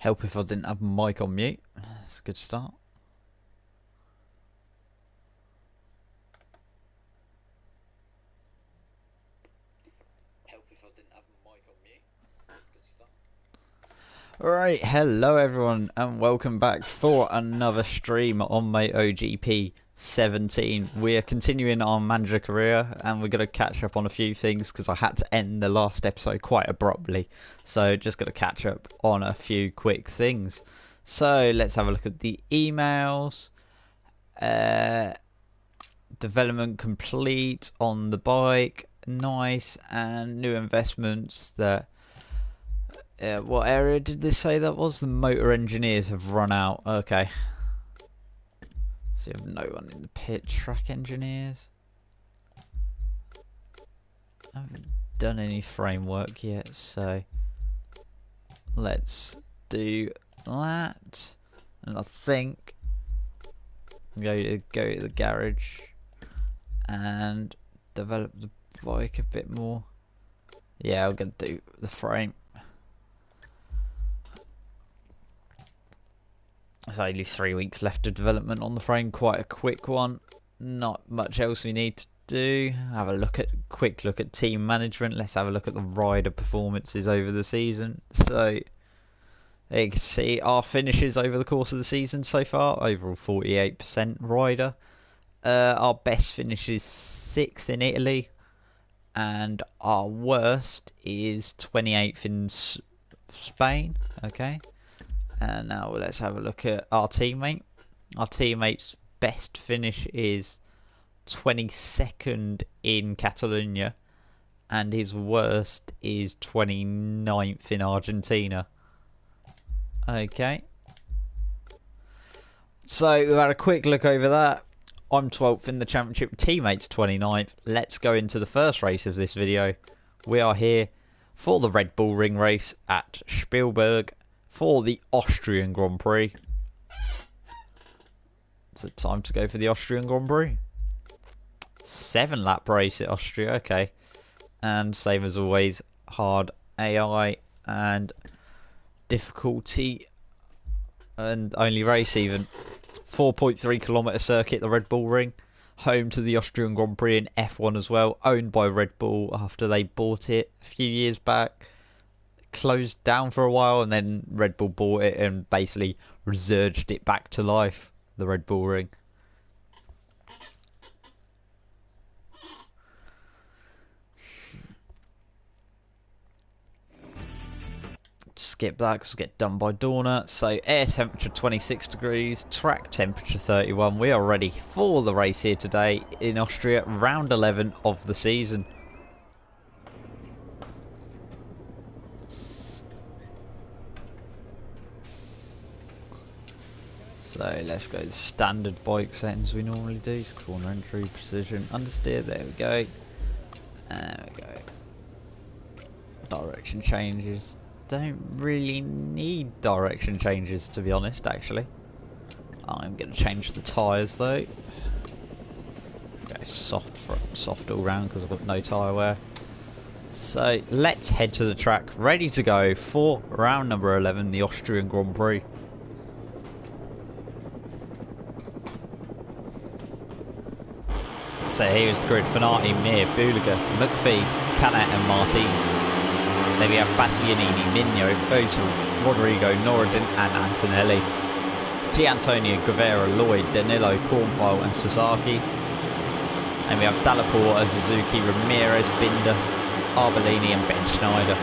Help if I didn't have my mic on mute. That's a good start. Alright, hello everyone and welcome back for another stream on MotoGP 17. We are continuing our manager career and we're going to catch up on a few things because I had to end the last episode quite abruptly. So just going to catch up on a few quick things. So let's have a look at the emails. Development complete on the bike. Nice. And new investments that... what area did they say that was? The motor engineers have run out. Okay. So you have no one in the pit. Track engineers. I haven't done any framework yet, so let's do that. And I think go to the garage and develop the bike a bit more. Yeah, I'm gonna do the frame. There's only 3 weeks left of development on the frame, quite a quick one. Not much else we need to do. Have a quick look at team management. Let's have a look at the rider performances over the season. So you can see our finishes over the course of the season so far. Overall 48% rider. Our best finish is 6th in Italy. And our worst is 28th in Spain. Okay. And now let's have a look at our teammate. Our teammate's best finish is 22nd in Catalonia. And his worst is 29th in Argentina. Okay. So we've had a quick look over that. I'm 12th in the championship. Teammate's 29th. Let's go into the first race of this video. We are here for the Red Bull Ring race at Spielberg. For the Austrian Grand Prix. It's a time to go for the Austrian Grand Prix. 7-lap race at Austria, okay. And same as always, hard AI and difficulty and only race even. 4.3 kilometre circuit, the Red Bull Ring. Home to the Austrian Grand Prix in F1 as well. Owned by Red Bull after they bought it a few years back. Closed down for a while and then Red Bull bought it and basically resurged it back to life, the Red Bull Ring. Skip that because we'll get done by Dorna. So air temperature 26 degrees, track temperature 31. We are ready for the race here today in Austria, round 11 of the season. So let's go to standard bike settings we normally do. So corner entry, precision, understeer, there we go. There we go. Direction changes. Don't really need direction changes to be honest actually. I'm going to change the tyres though. Go soft all round because I've got no tyre wear. So let's head to the track, ready to go for round number 11, the Austrian Grand Prix. So here's the grid: Fanati, Mir, Buliga, McPhee, Canet and Martin. Then we have Bastianini, Migno, Otel, Rodrigo, Norridin and Antonelli. Giantonio, Guevara, Lloyd, Danilo, Cornfile and Sasaki. And we have Dallaport, Suzuki, Ramirez, Binder, Arbolini and Ben Schneider.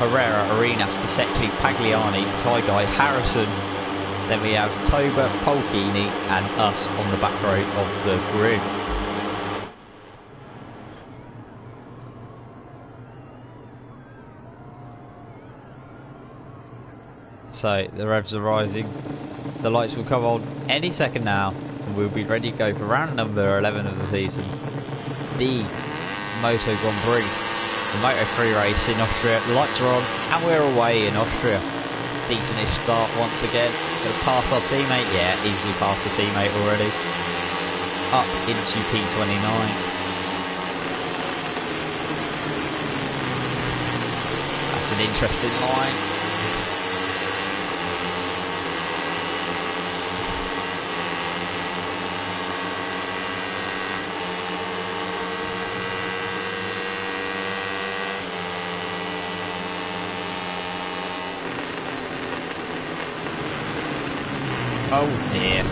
Herrera, Arenas, Bisecchi, Pagliani, Taigai, Harrison. Then we have Toba, Polkini and us on the back row of the grid. So the revs are rising, the lights will come on any second now and we'll be ready to go for round number 11 of the season, the Moto Grand Prix, the Moto 3 race in Austria. The lights are on and we're away in Austria. Decentish start once again. Going to pass our teammate, yeah, easily past the teammate already. Up into P29. That's an interesting line. Oh dear.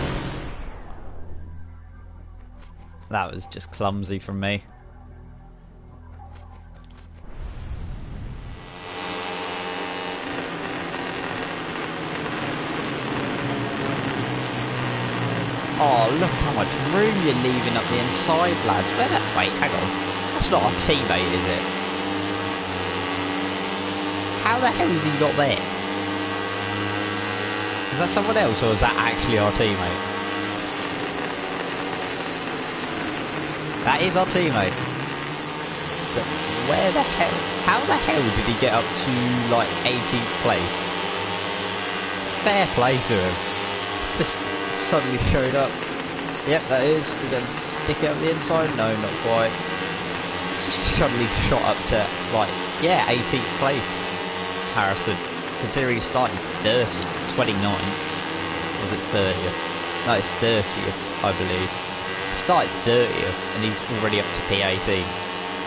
That was just clumsy from me. Oh, look how much room you're leaving up the inside, lads. Wait, hang on. That's not our teammate, is it? How the hell is he not there? Is that someone else, or is that actually our teammate? That is our teammate. But where the hell... How the hell did he get up to, like, 18th place? Fair play to him. Just suddenly showed up. Yep, that is. We're going to stick it up the inside. No, not quite. Just suddenly shot up to, like, yeah, 18th place. Harrison, considering he started 30th, 29th. Was it 30th? No, it's 30th, I believe. He started 30th, and he's already up to P18.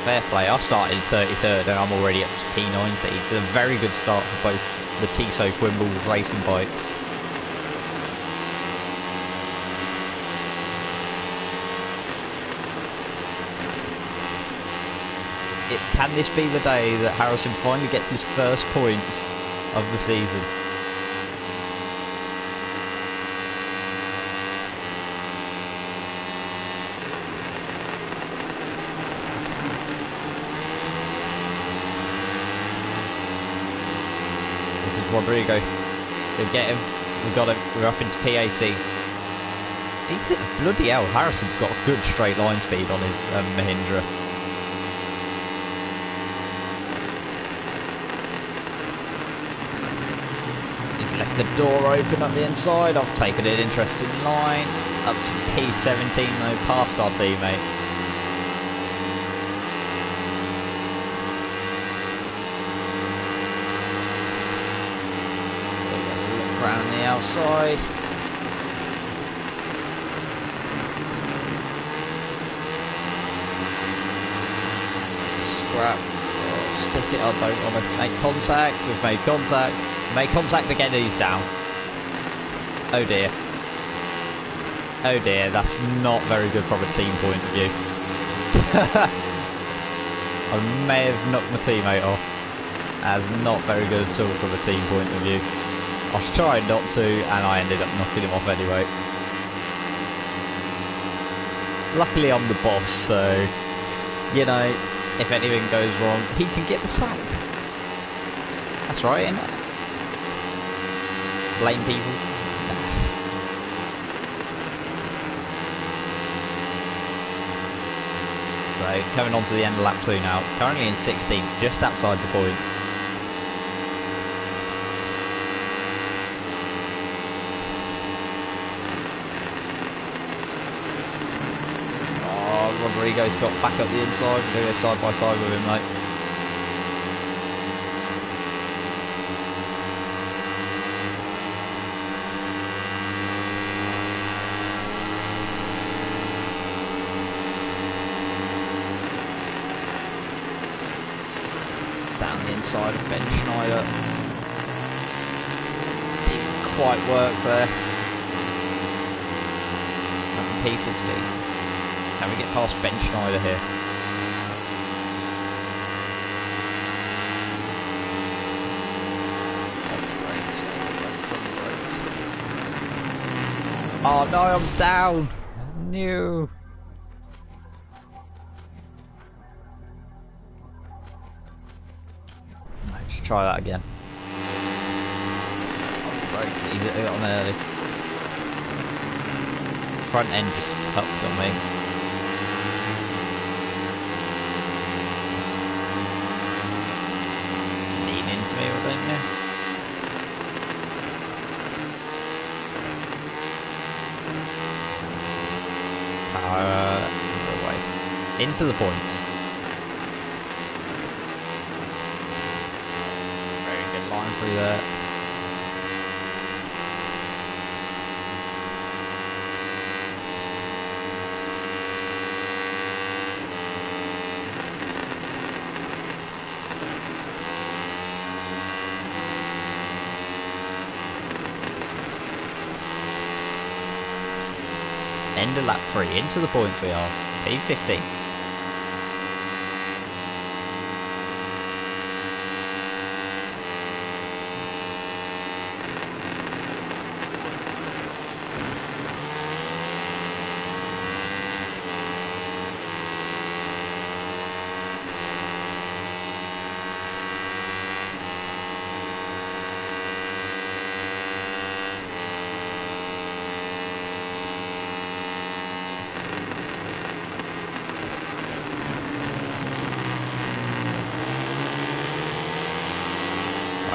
Fair play. I started 33rd, and I'm already up to P19. It's a very good start for both the Tissot Quimble racing bikes. Can this be the day that Harrison finally gets his first points of the season? This is Rodrigo. We'll get him. We got him. We're up into P18. Bloody hell, Harrison's got a good straight line speed on his Mahindra. Left the door open up the inside. I've taken an interesting line up to P17 though, past our teammate. Look around the outside. Scrap. Oh, stick it. I don't want to make contact. We've made contact. Make contact again and he's down. Oh dear. Oh dear, that's not very good from a team point of view. I may have knocked my teammate off. That's not very good at all from a team point of view. I was trying not to and I ended up knocking him off anyway. Luckily I'm the boss, so, you know, if anything goes wrong, he can get the sack. That's right, isn't it? Blame people. So coming on to the end of lap 2 now. Currently in 16th, just outside the points. Oh, Rodrigo's got back up the inside. We're going to go side by side with him, mate. Side of Ben Schneider. Didn't quite work there. P16. Can we get past Ben Schneider here? Oh no, I'm down. No. Try that again. Brakes easy, I got on early. Front end just tucked on me. Lean into me, don't you? Away. Into the point. Through there. End of lap 3, into the points we are. P15.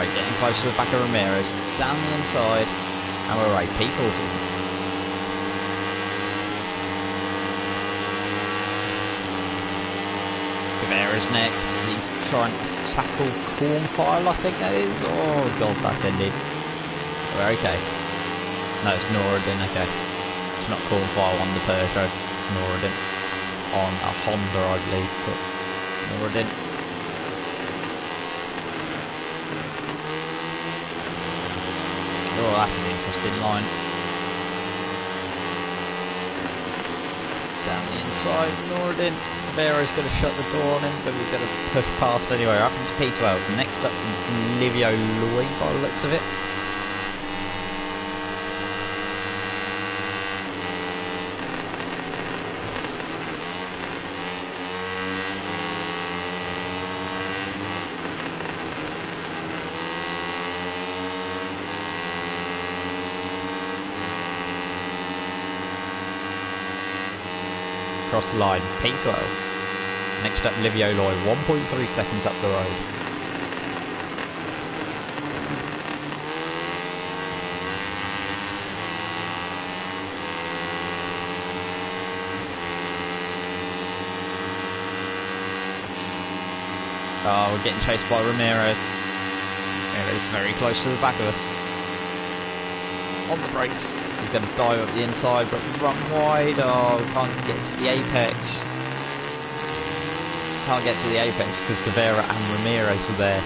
Right, getting close to the back of Ramirez, down the inside, and we're right, P40. Guevara's next, he's trying to tackle Cornfile, I think that is. Oh god, that's ended. We're okay. No, it's Noradin, okay. It's not Cornfile on the Peugeot, it's Noradin. On a Honda, I believe, but Noradin. Oh, that's an interesting line. Down the inside, Nordin. Vera's going to shut the door on him, but we're going to push past anyway. Up into P12. Next up is Livio Loy, by the looks of it. Across the line, P12. Next up, Livio Loy, 1.3 seconds up the road. Oh, we're getting chased by Ramirez. Ramirez very close to the back of us. On the brakes. He's going to dive up the inside, but run wide. Oh, we can't get to the apex. Can't get to the apex because Guevara and Ramirez were there.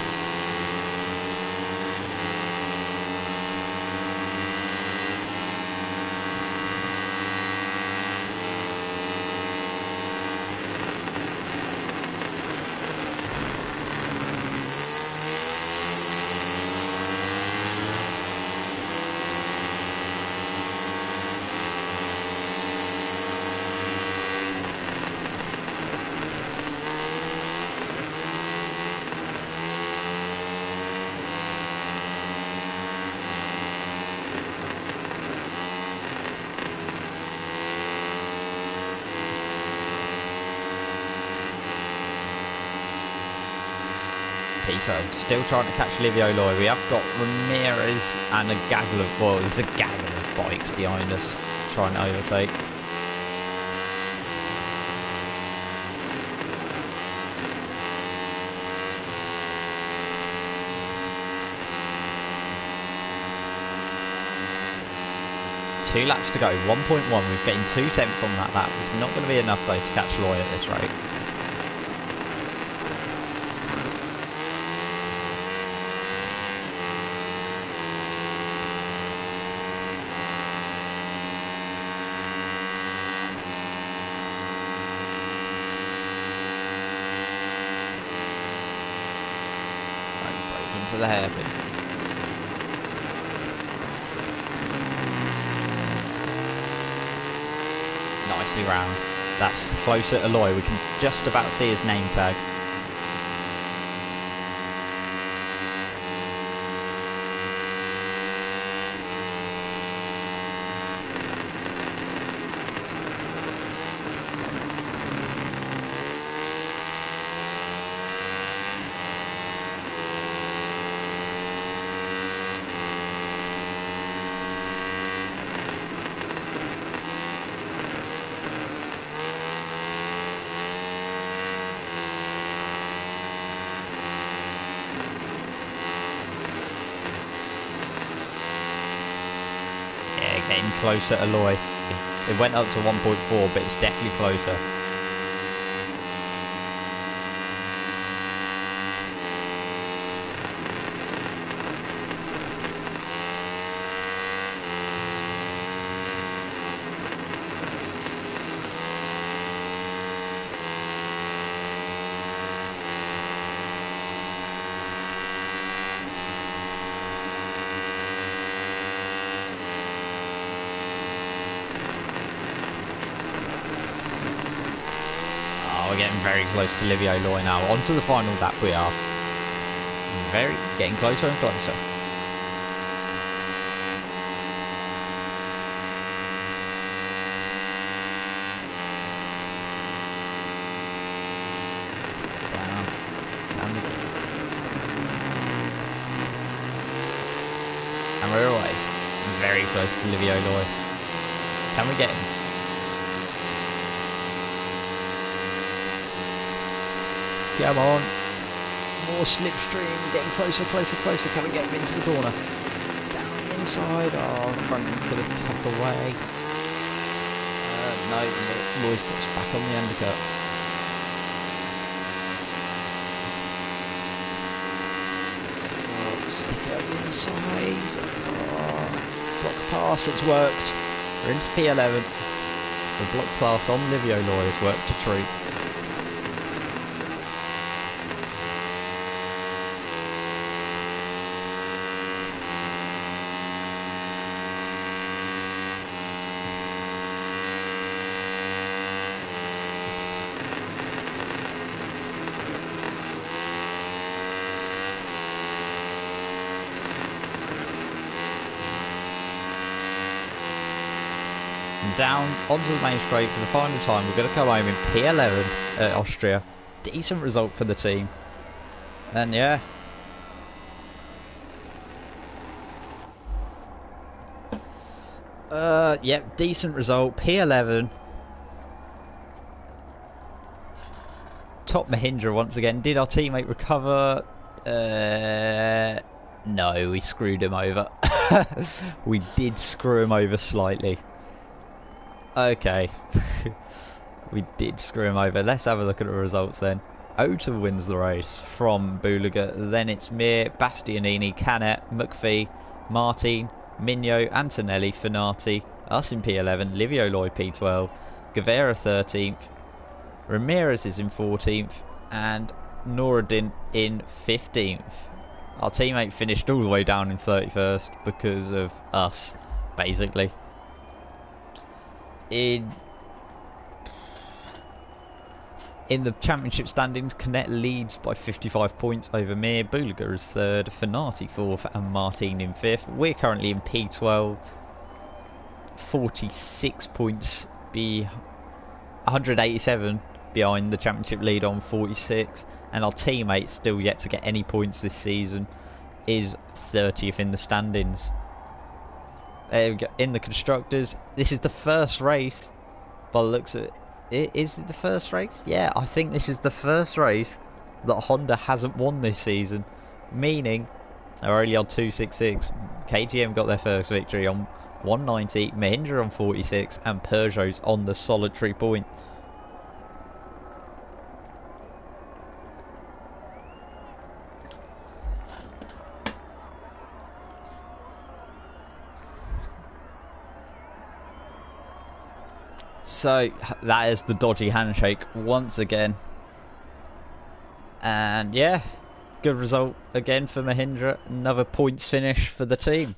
So still trying to catch Livio Loy. We have got Ramirez and a gaggle of, well, there's a gaggle of bikes behind us trying to overtake. Two laps to go, 1.1. We're getting 2 tenths on that lap. It's not going to be enough though to catch Loy at this rate. To the hairpin. Nicely round. That's closer to Loy. We can just about see his name tag. Getting closer to Loy. It went up to 1.4, but it's definitely closer. we're getting very close to Livio Loy now. On to the final lap we are. Getting closer and closer. And we're away. Very close to Livio Loy. Can we get him? Come on. More slipstream. Getting closer, closer, closer. Can we get him into the corner? Down the inside. Oh, front end's going to tuck away. No, Loy's got us back on the undercut. Oh, stick it up the inside. Oh, block pass, it's worked. We're into P11. The block pass on Livio Loy has worked a treat. Down onto the main straight for the final time. We're going to come home in P11 at Austria. Decent result for the team. And yeah. Yep, decent result. P11. Top Mahindra once again. Did our teammate recover? No, we screwed him over. We did screw him over slightly. Okay. We did screw him over. Let's have a look at the results then. Ota wins the race from Buliga. Then it's Mir, Bastianini, Canet, McPhee, Martin, Mignot, Antonelli, Finati, us in P11, Livio Loy P12, Guevara 13th, Ramirez is in 14th, and Noureddin in 15th. Our teammate finished all the way down in 31st because of us, basically. In the championship standings, Canet leads by 55 points over Mir. Buliga is third, Finati fourth, and Martin in fifth. We're currently in P12, 46 points, 187 behind the championship lead on 46, and our teammate still yet to get any points this season is 30th in the standings. There we go. In the constructors, this is the first race by the looks of it. Is it the first race? Yeah, I think this is the first race that Honda hasn't won this season, meaning they're only on 266. KTM got their first victory on 190, Mahindra on 46, and Peugeot's on the solitary point. So that is the dodgy handshake once again. And yeah, good result again for Mahindra. Another points finish for the team.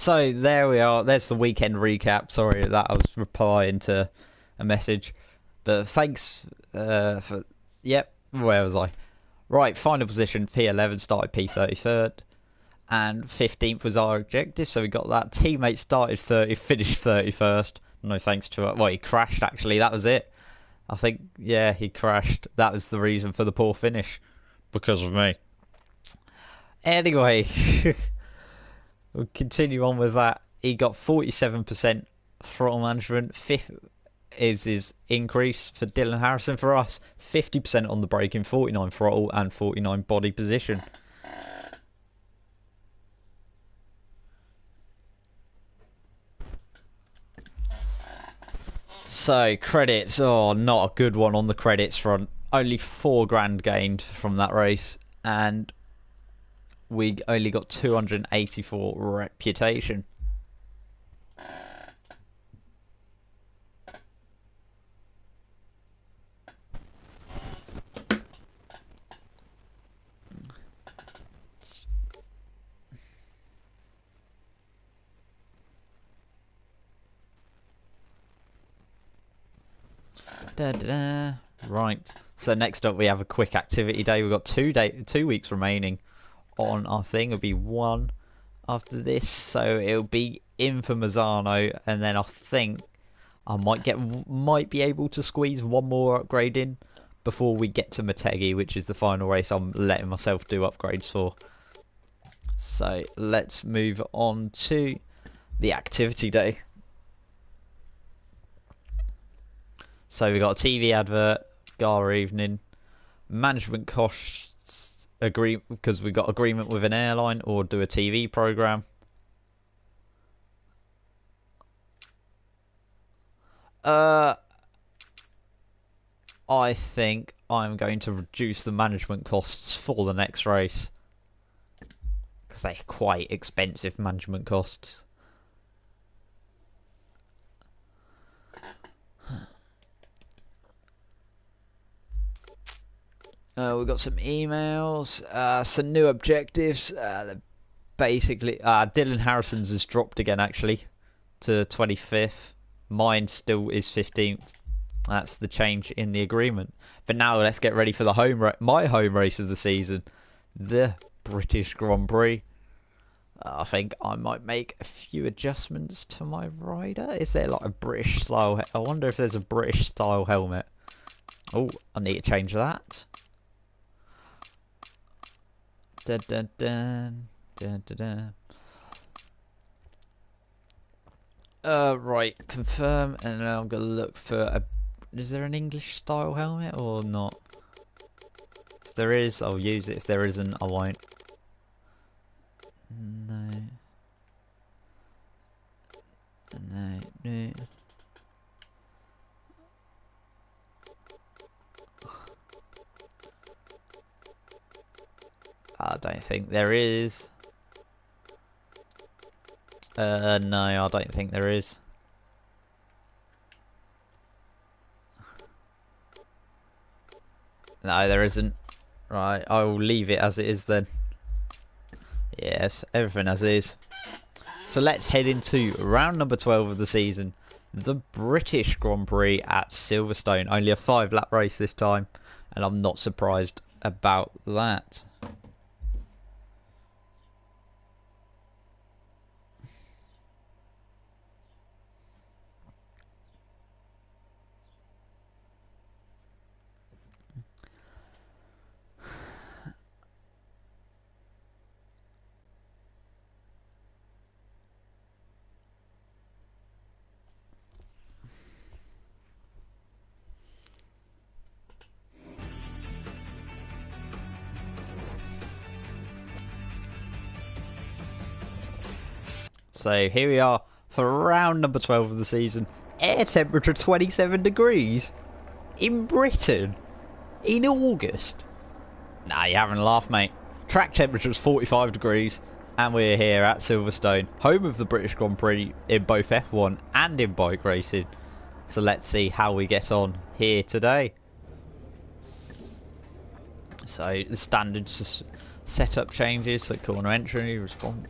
So there we are. There's the weekend recap. Sorry that I was replying to a message, but thanks for. Yep, where was I? Right, final position P11, started P33rd, and 15th was our objective. So we got that. Teammate started 30, finished 31st. No thanks to it. Well, he crashed actually. That was it. I think he crashed. That was the reason for the poor finish, because of me. Anyway. We'll continue on with that. He got 47% throttle management. Fifth is his increase for Dylan Harrison. For us, 50% on the braking, 49 throttle and 49 body position. So credits, not a good one on the credits front. Only $4,000 gained from that race, and we only got 284 reputation. Right. So next up we have a quick activity day. We've got 2 weeks remaining on our thing. It'll be one after this, so it'll be in for Mazzano, and then I think I might be able to squeeze one more upgrade in before we get to Motegi, which is the final race I'm letting myself do upgrades for. So let's move on to the activity day. So we got a TV advert, gala evening, management costs agreement because we got agreement with an airline, or do a TV program. I think I'm going to reduce the management costs for the next race, because they're quite expensive management costs. We've got some emails, some new objectives. Basically, Dylan Harrison's has dropped again, actually, to 25th. Mine still is 15th. That's the change in the agreement. But now let's get ready for the my home race of the season, the British Grand Prix. I think I might make a few adjustments to my rider. Is there like a British style? I wonder if there's a British style helmet. Oh, I need to change that. Dun, dun, dun, dun, dun, dun. Right, confirm, and then I'm gonna look for a. Is there an English style helmet or not? If there is, I'll use it. If there isn't, I won't. No. No, no. I don't think there is. No, I don't think there is. No, there isn't. Right, I will leave it as it is then. Yes, everything as is. So let's head into round number 12 of the season. The British Grand Prix at Silverstone. Only a 5-lap race this time, and I'm not surprised about that. So here we are for round number 12 of the season. Air temperature 27 degrees in Britain in August. Nah, you haven't laughed, mate. Track temperature is 45 degrees, and we're here at Silverstone, home of the British Grand Prix in both F1 and in bike racing. So let's see how we get on here today. So the standard setup changes, so corner entry, respond,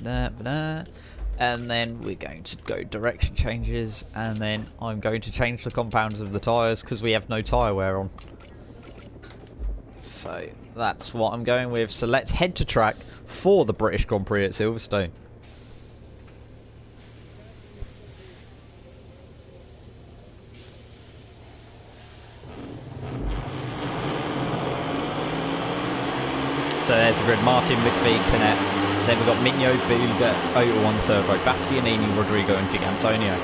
And then we're going to go direction changes, and then I'm going to change the compounds of the tyres because we have no tyre wear on. So that's what I'm going with. So let's head to track for the British Grand Prix at Silverstone. So there's the grid: Martin, McPhee, Canet. Then we've got Mignot, Buga, Oto on third row, Bastianini, Rodrigo and Gigantonio.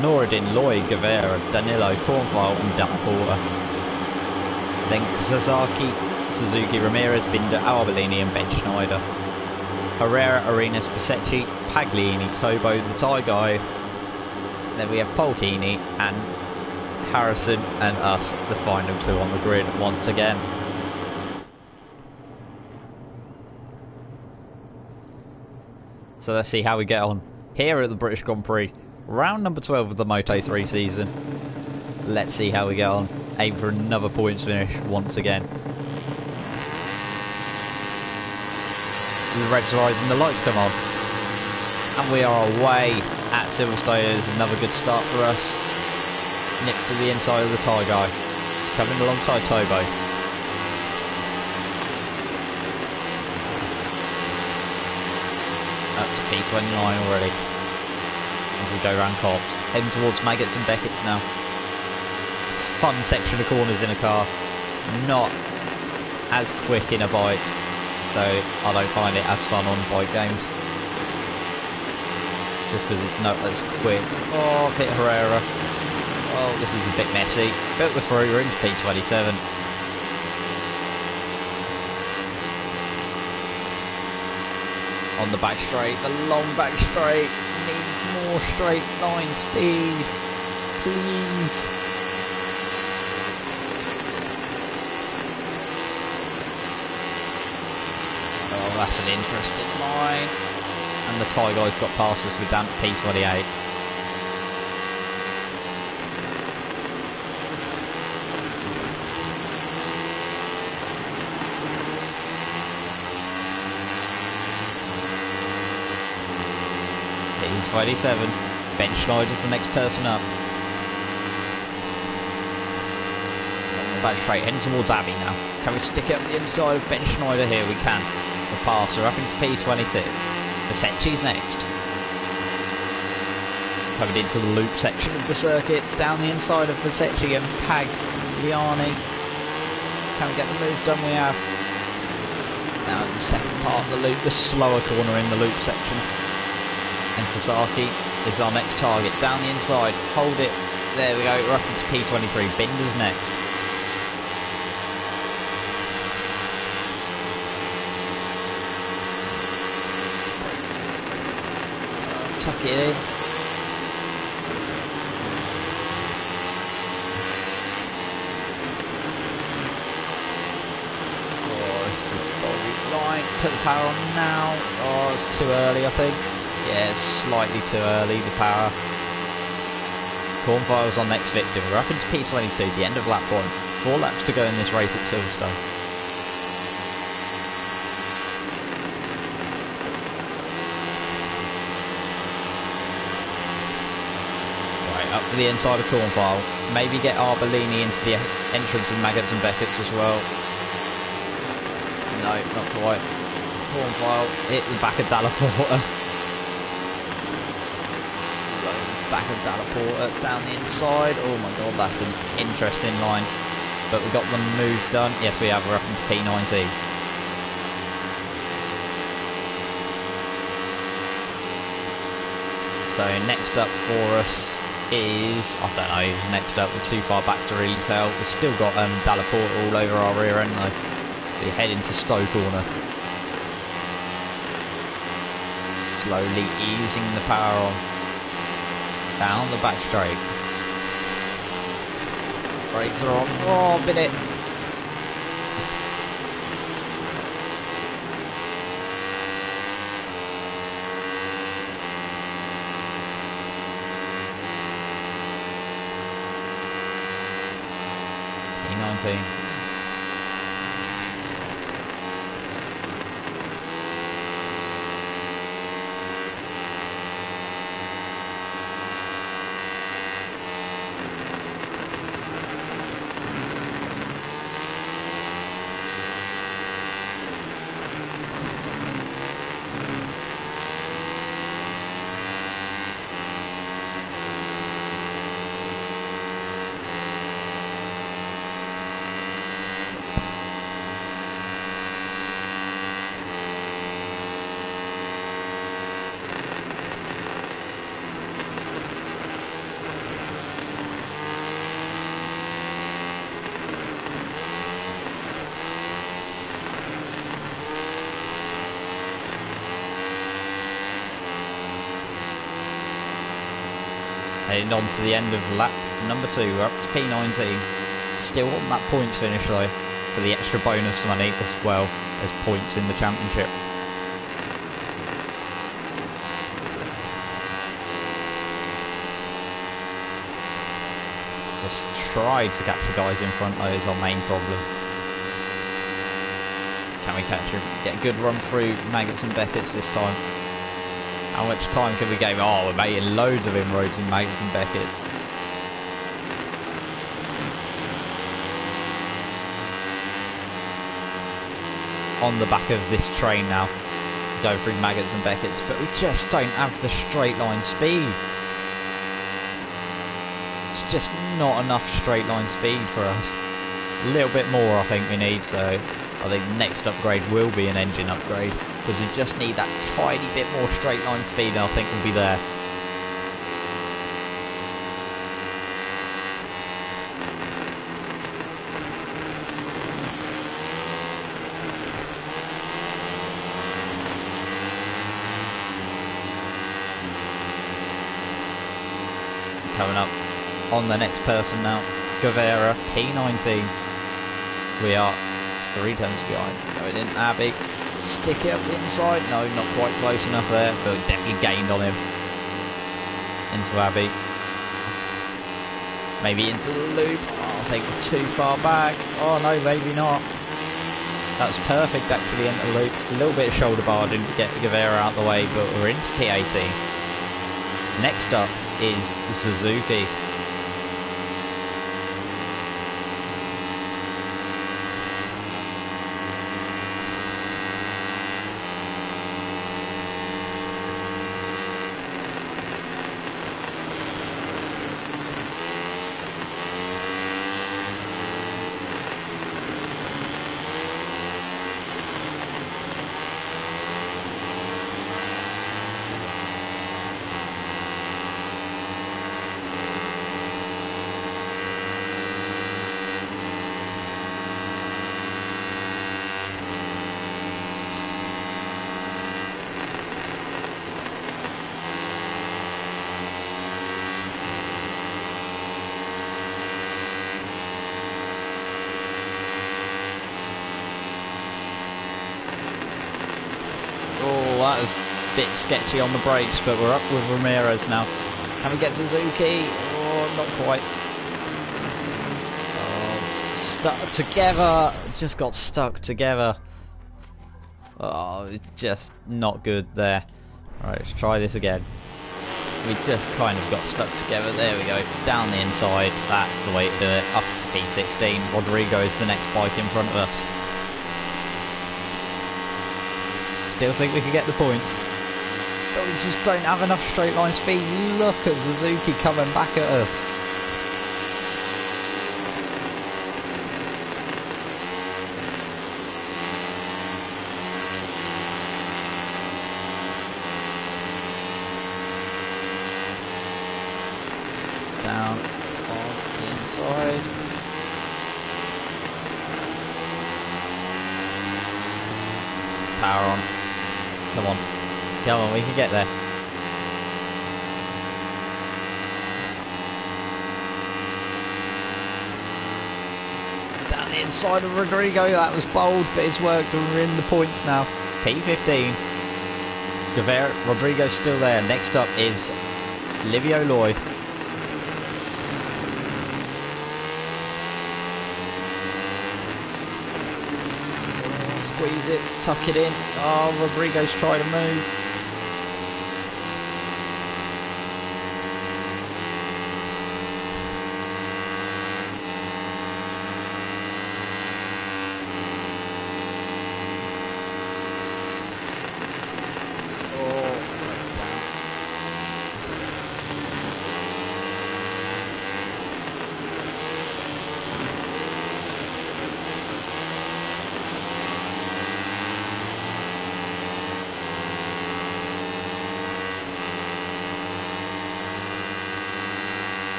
Noureddin, Lloyd, Guevara, Danilo, Cornwall and Dallaporta. Then Sasaki, Suzuki, Ramirez, Binder, Arbolini and Ben Schneider. Herrera, Arenas, Pasecchi, Paglini, Tobo, the Thai guy. Then we have Polkini and Harrison and us, the final two on the grid once again. So let's see how we get on here at the British Grand Prix. Round number 12 of the Moto3 season. Let's see how we get on. Aim for another points finish once again. The red's rising, the lights come on. And we are away at Silverstone. Another good start for us. Snip to the inside of the Thai guy. Coming alongside Tobo. Up to P29 already. As we go around Cobbs. Heading towards Maggots and Beckett's now. Fun section of corners in a car. Not as quick in a bike. So I don't find it as fun on bike games. Just because it's not as quick. Oh, I've hit Herrera. Oh, this is a bit messy. But we're through, we're into P27. On the back straight, the long back straight. Needs more straight line speed. Please. Oh, that's an interesting line. And the Thai guys got past us with damp P28. P27. Ben Schneider's the next person up. On the back straight, heading towards Abbey now. Can we stick it up the inside of Ben Schneider here? We can. The passer up into P26. Pasecchi's next. Coming into the loop section of the circuit. Down the inside of Pasecchi and Pagliani. Can we get the move done? We have. Now in the second part of the loop, the slower corner in the loop section. And Sasaki is our next target. Down the inside. Hold it. There we go. We're up into P23. Binder's next. Tuck it in. Oh, this is a doggy line. Put the power on now. Oh, it's too early, I think. Yeah, it's slightly too early, the power. Cornfile's on next victim. We're up into P22, the end of lap 1. 4 laps to go in this race at Silverstone. Right, up to the inside of Cornfile. Maybe get Arbolini into the entrance of Maggots and Beckett's as well. No, not quite. Cornfile hit the back of Dallaporta. Back of Dallaporta down the inside. Oh my god, that's an interesting line. But we got the move done. Yes, we have. We're up into P19. So next up for us is, I don't know, next up, we're too far back to really tell. We've still got Dallaporta all over our rear end though. We head into Stowe corner. Slowly easing the power on. Down the back straight. Brakes are on. Oh, bit it. P19. Heading on to the end of lap number 2. We're up to P19. Still on that points finish though, for the extra bonus money as well as points in the championship. Just try to catch the guys in front though is our main problem. Can we catch him? Get a good run through Maggots and Beckett's this time. How much time can we gain? Oh, we're making loads of inroads in Maggots and Beckett. On the back of this train now, go through Maggots and Beckett's, but we just don't have the straight line speed. It's just not enough straight line speed for us. A little bit more I think we need, so I think the next upgrade will be an engine upgrade, because we just need that tiny bit more straight line speed and I think we'll be there. Coming up on the next person now, Guevara, P19. We are 3 turns behind. Going in, Abbey. Stick it up the inside. No, not quite close enough there, but definitely gained on him. Into Abbey. Maybe into the loop. Oh, I think we're too far back. Oh no, maybe not. That was perfect actually into the loop. A little bit of shoulder bar didn't get Guevara out the way, but we're into P18. Next up is Suzuki. That was a bit sketchy on the brakes, but we're up with Ramirez now. Can we get Suzuki? Oh, not quite. Oh, stuck together. Just got stuck together. Oh, it's just not good there. Alright, let's try this again. So we just kind of got stuck together. There we go. Down the inside. That's the way to do it. Up to P16. Rodrigo is the next bike in front of us. Still think we can get the points, but we just don't have enough straight line speed. Look at Suzuki coming back at us. Down on the inside. Power on. Come on. Come on, we can get there. Down the inside of Rodrigo, that was bold, but it's worked and we're in the points now. P15. Guevara, Rodrigo's still there. Next up is Livio Loy. Squeeze it, tuck it in. Oh, Rodrigo's trying to move.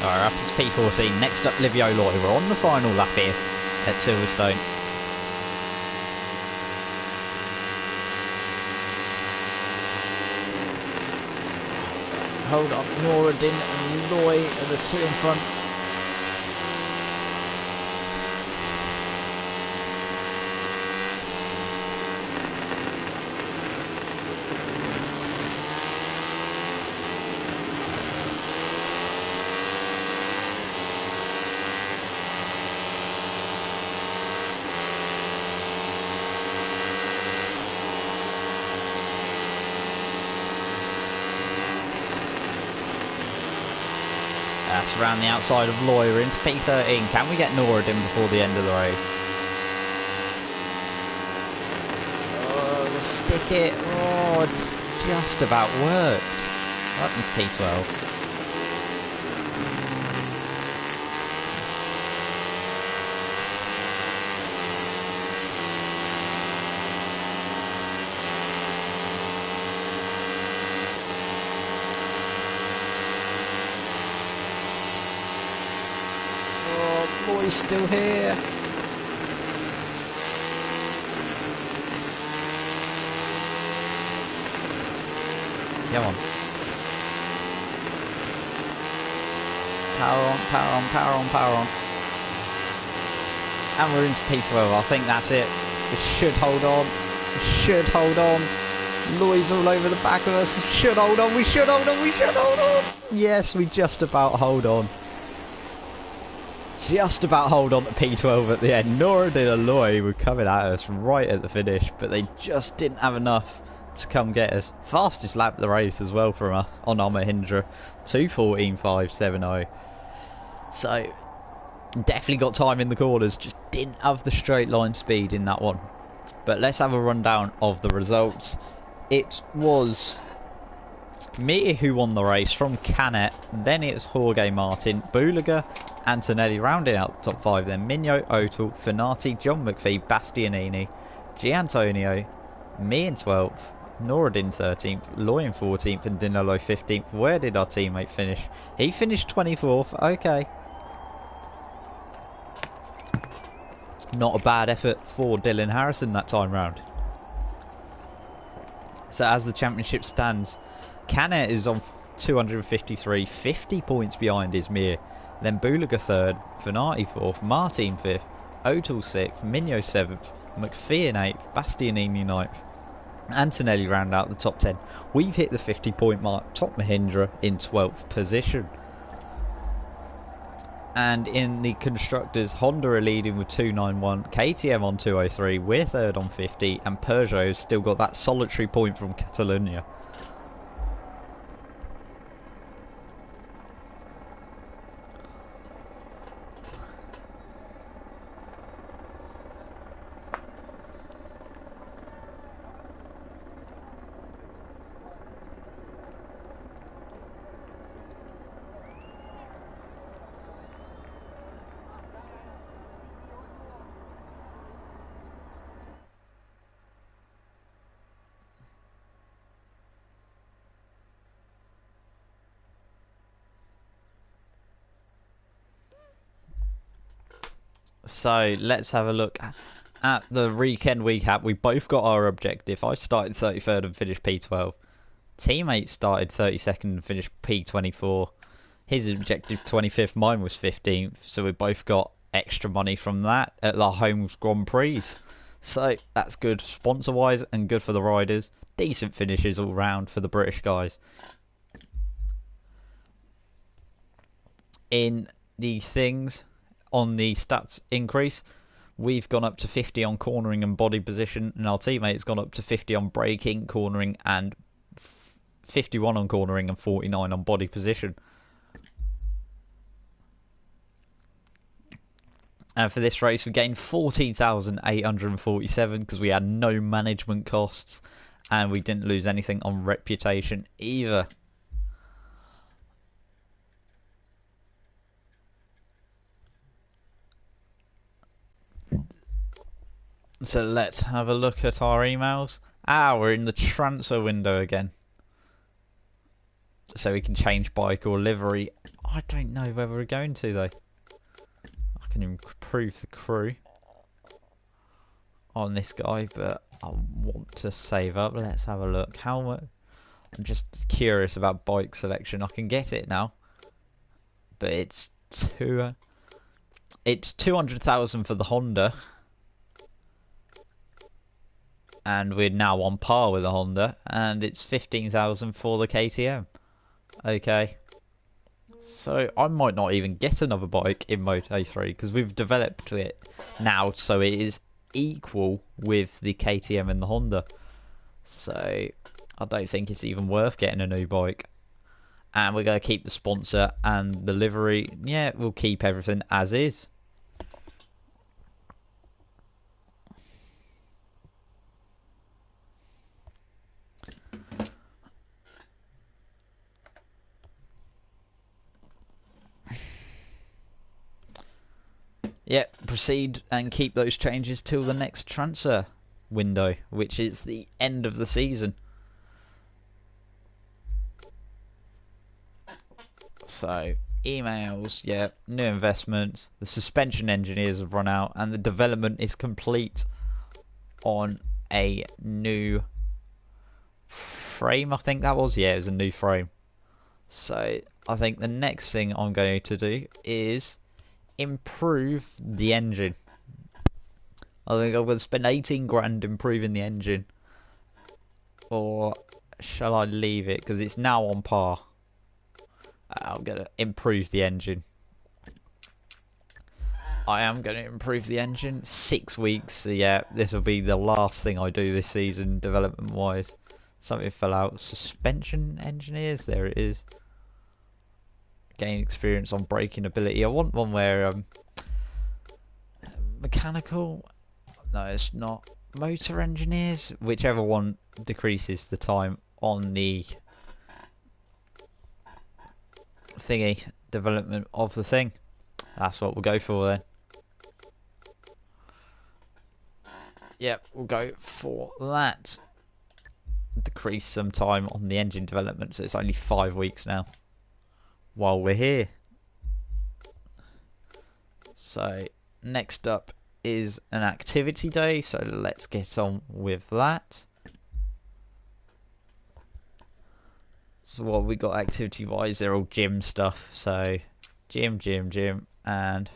Alright, up into P14. Next up, Livio Loy. We're on the final lap here at Silverstone. Hold up, Noradin and Loy are the two in front. That's around the outside of Loy. We're into P13. Can we get Noradin before the end of the race? Oh, the stick it. Oh, just about worked. That was P12. Loy's still here. Come on. Power on, power on, power on, power on. And we're into P12. I think that's it. We should hold on. We should hold on. Loy's all over the back of us. Should hold on. We should hold on. We should hold on. Yes, we just about hold on. Just about hold on to P12 at the end. Noradin and Loy were coming at us right at the finish, but they just didn't have enough to come get us. Fastest lap of the race as well from us on our Mahindra, 2:14.570. So definitely got time in the corners, just didn't have the straight line speed in that one. But let's have a rundown of the results. It was me who won the race from Canet, then it was Jorge Martin, Buliger, Antonelli rounding out the top 5, then Mignot, O'Toole, Finati, John McPhee, Bastianini, Giantonio, me in 12th, Noradin 13th, Loy in 14th, and Dinolo 15th. Where did our teammate finish? He finished 24th, okay. Not a bad effort for Dylan Harrison that time round. So as the championship stands, Canet is on 253, 50 points behind Izmir. Then Buliger 3rd, Finati 4th, Martin 5th, O'Toole 6th, Mignot 7th, McPhee in 8th, Bastianini 9th. Antonelli round out the top 10. We've hit the 50 point mark, top Mahindra in 12th position. And in the constructors, Honda are leading with 291, KTM on 203, we're 3rd on 50, and Peugeot's still got that solitary point from Catalonia. So let's have a look at the weekend recap. We both got our objective. I started 33rd and finished P12. Teammate started 32nd and finished P24. His objective 25th, mine was 15th. So we both got extra money from that at the home Grand Prix. So that's good sponsor wise and good for the riders. Decent finishes all round for the British guys. In these things, on the stats increase, we've gone up to 50 on cornering and body position, and our teammate's gone up to 50 on braking, cornering, and 51 on cornering and 49 on body position. And for this race, we gained 14,847 because we had no management costs, and we didn't lose anything on reputation either. So let's have a look at our emails. We're in the transfer window again. So we can change bike or livery. I don't know where we're going to though. I can improve the crew on this guy, but I want to save up. Let's have a look. How much? I'm just curious about bike selection. I can get it now, but it's 200,000 for the Honda, and we're now on par with the Honda, and it's 15,000 for the KTM. Okay, so I might not even get another bike in Moto3 because we've developed it now so it is equal with the KTM and the Honda. So I don't think it's even worth getting a new bike. And we're going to keep the sponsor and the livery. Yeah, we'll keep everything as is. Yep, proceed and keep those changes till the next transfer window, which is the end of the season. So, emails, yeah, new investments, the suspension engineers have run out, and the development is complete on a new frame, I think that was. Yeah, it was a new frame. So, I think the next thing I'm going to do is improve the engine. I think I'm going to spend 18 grand improving the engine. Or shall I leave it? Because it's now on par. I'm going to improve the engine. I am going to improve the engine. 6 weeks. So yeah, this will be the last thing I do this season, development-wise. Something fell out. Suspension engineers. There it is. Gain experience on braking ability. I want one where mechanical. No, it's not. Motor engineers. Whichever one decreases the time on the thingy development of the thing. That's what we'll go for then. Yep, we'll go for that. Decrease some time on the engine development, so it's only 5 weeks now while we're here. So next up is an activity day, so let's get on with that. So what we got activity wise, they're all gym stuff. So gym, and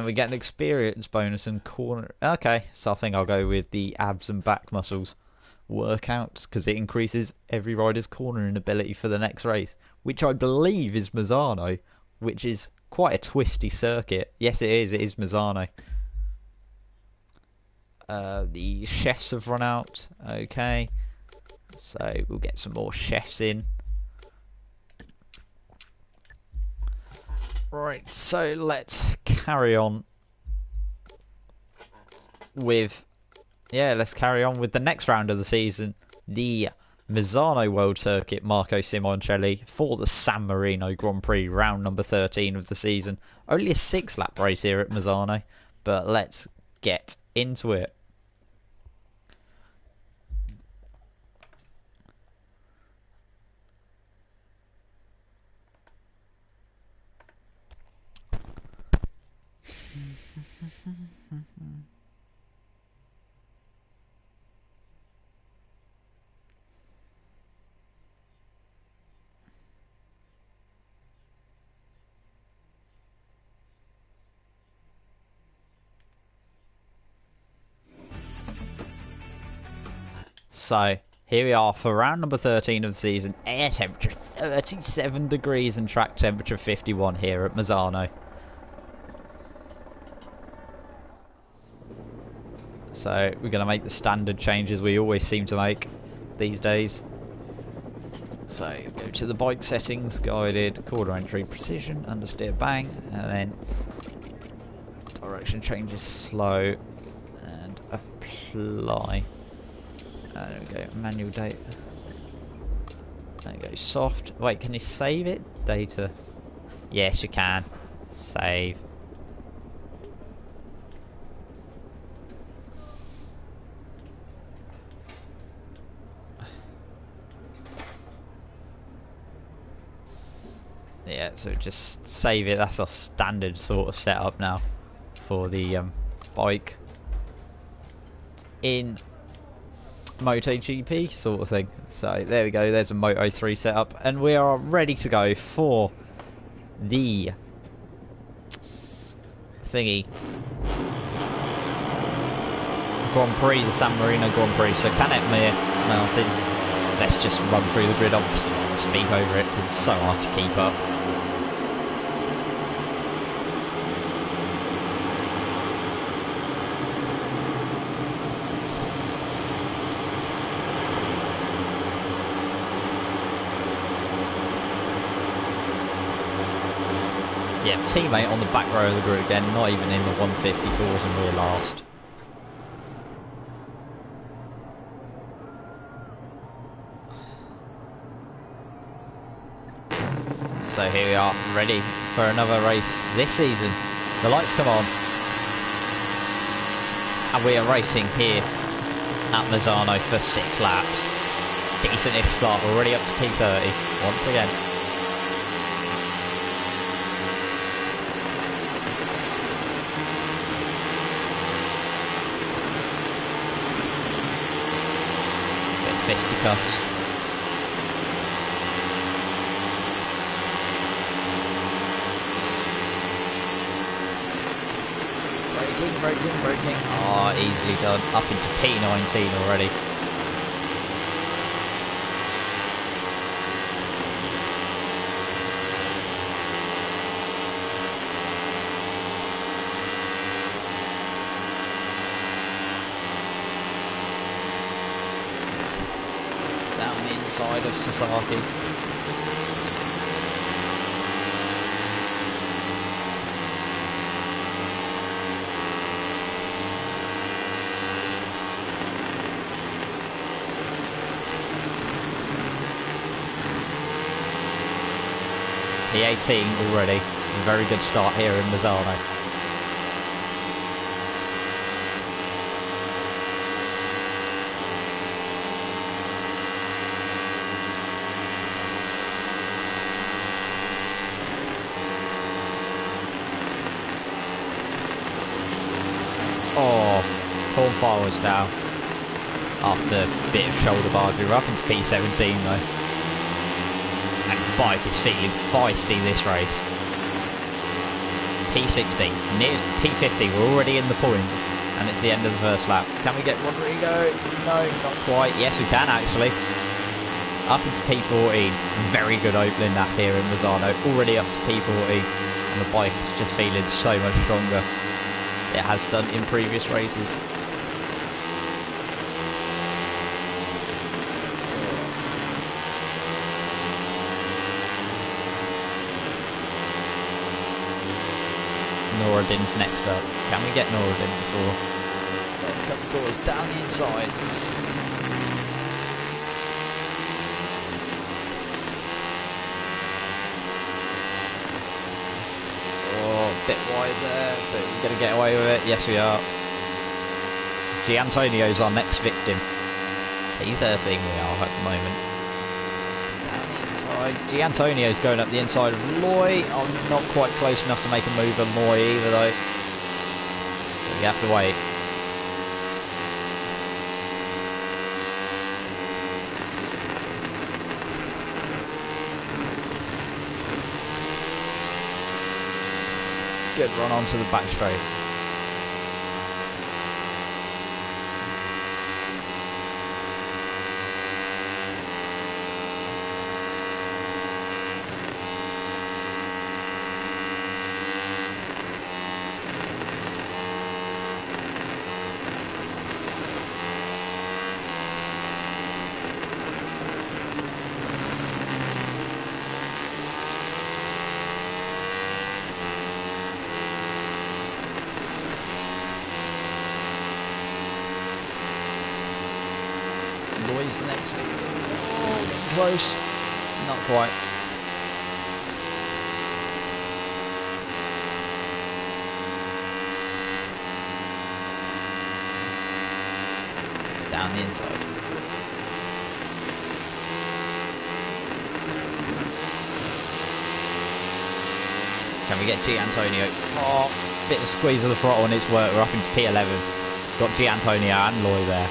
we get an experience bonus and corner. Okay, so I think I'll go with the abs and back muscles workouts because it increases every rider's cornering ability for the next race, which I believe is Misano, which is quite a twisty circuit. Yes, it is. It is Misano. The chefs have run out. Okay, so we'll get some more chefs in. Right, so let's carry on with the next round of the season, the Misano World Circuit Marco Simoncelli for the San Marino Grand Prix, round number 13 of the season. Only a 6-lap race here at Misano, but let's get into it. So, here we are for round number 13 of the season. Air temperature 37 degrees and track temperature 51 here at Misano. So, we're going to make the standard changes we always seem to make these days. So, go to the bike settings, guided, quarter entry, precision, understeer, bang, and then direction changes slow, and apply. There we go, manual data. There you go, soft. Wait, can you save it? Data. Yes, you can. Save. Yeah, so just save it. That's our standard sort of setup now for the bike in MotoGP sort of thing. So there we go, there's a Moto3 setup, and we are ready to go for the thingy Grand Prix, the San Marino Grand Prix. So Canet Martin, let's just run through the grid. I'll speak over it because it's so hard to keep up. Yeah, teammate on the back row of the grid again, not even in the 154s, and we're last. So here we are, ready for another race this season. The lights come on, and we are racing here at Misano for 6 laps. Decent-ish start, already up to P30 once again. Fisticuffs. Braking. Oh, easily done. Up into P19 already. Down the inside of Sasaki. P18 already. A very good start here in Misano. Oh, corn was down after a bit of shoulder bars. We were up into P17 though. And the bike is feeling feisty this race. P60, near P50, we're already in the points, and it's the end of the first lap. Can we get Rodrigo? No, not quite. Yes, we can actually. Up into P14, very good opening lap here in Misano. Already up to P14, and the bike is just feeling so much stronger. It has done in previous races. Noradin's next up. Can we get Noradin before? Let's cut the doors down the inside. Oh, a bit wide there, but we're going to get away with it. Yes, we are. Giantonio's our next victim. P13 we are at the moment. Giantonio's going up the inside of Loy. I'm not quite close enough to make a move on Loy either though. So we have to wait. Good run onto the back straight. Loy's the next victim. Oh, getting close. Not quite. Down the inside. Can we get G Antonio? Oh, bit of squeeze of the throttle and it's worked. We're up into P11. Got G Antonio and Loy there.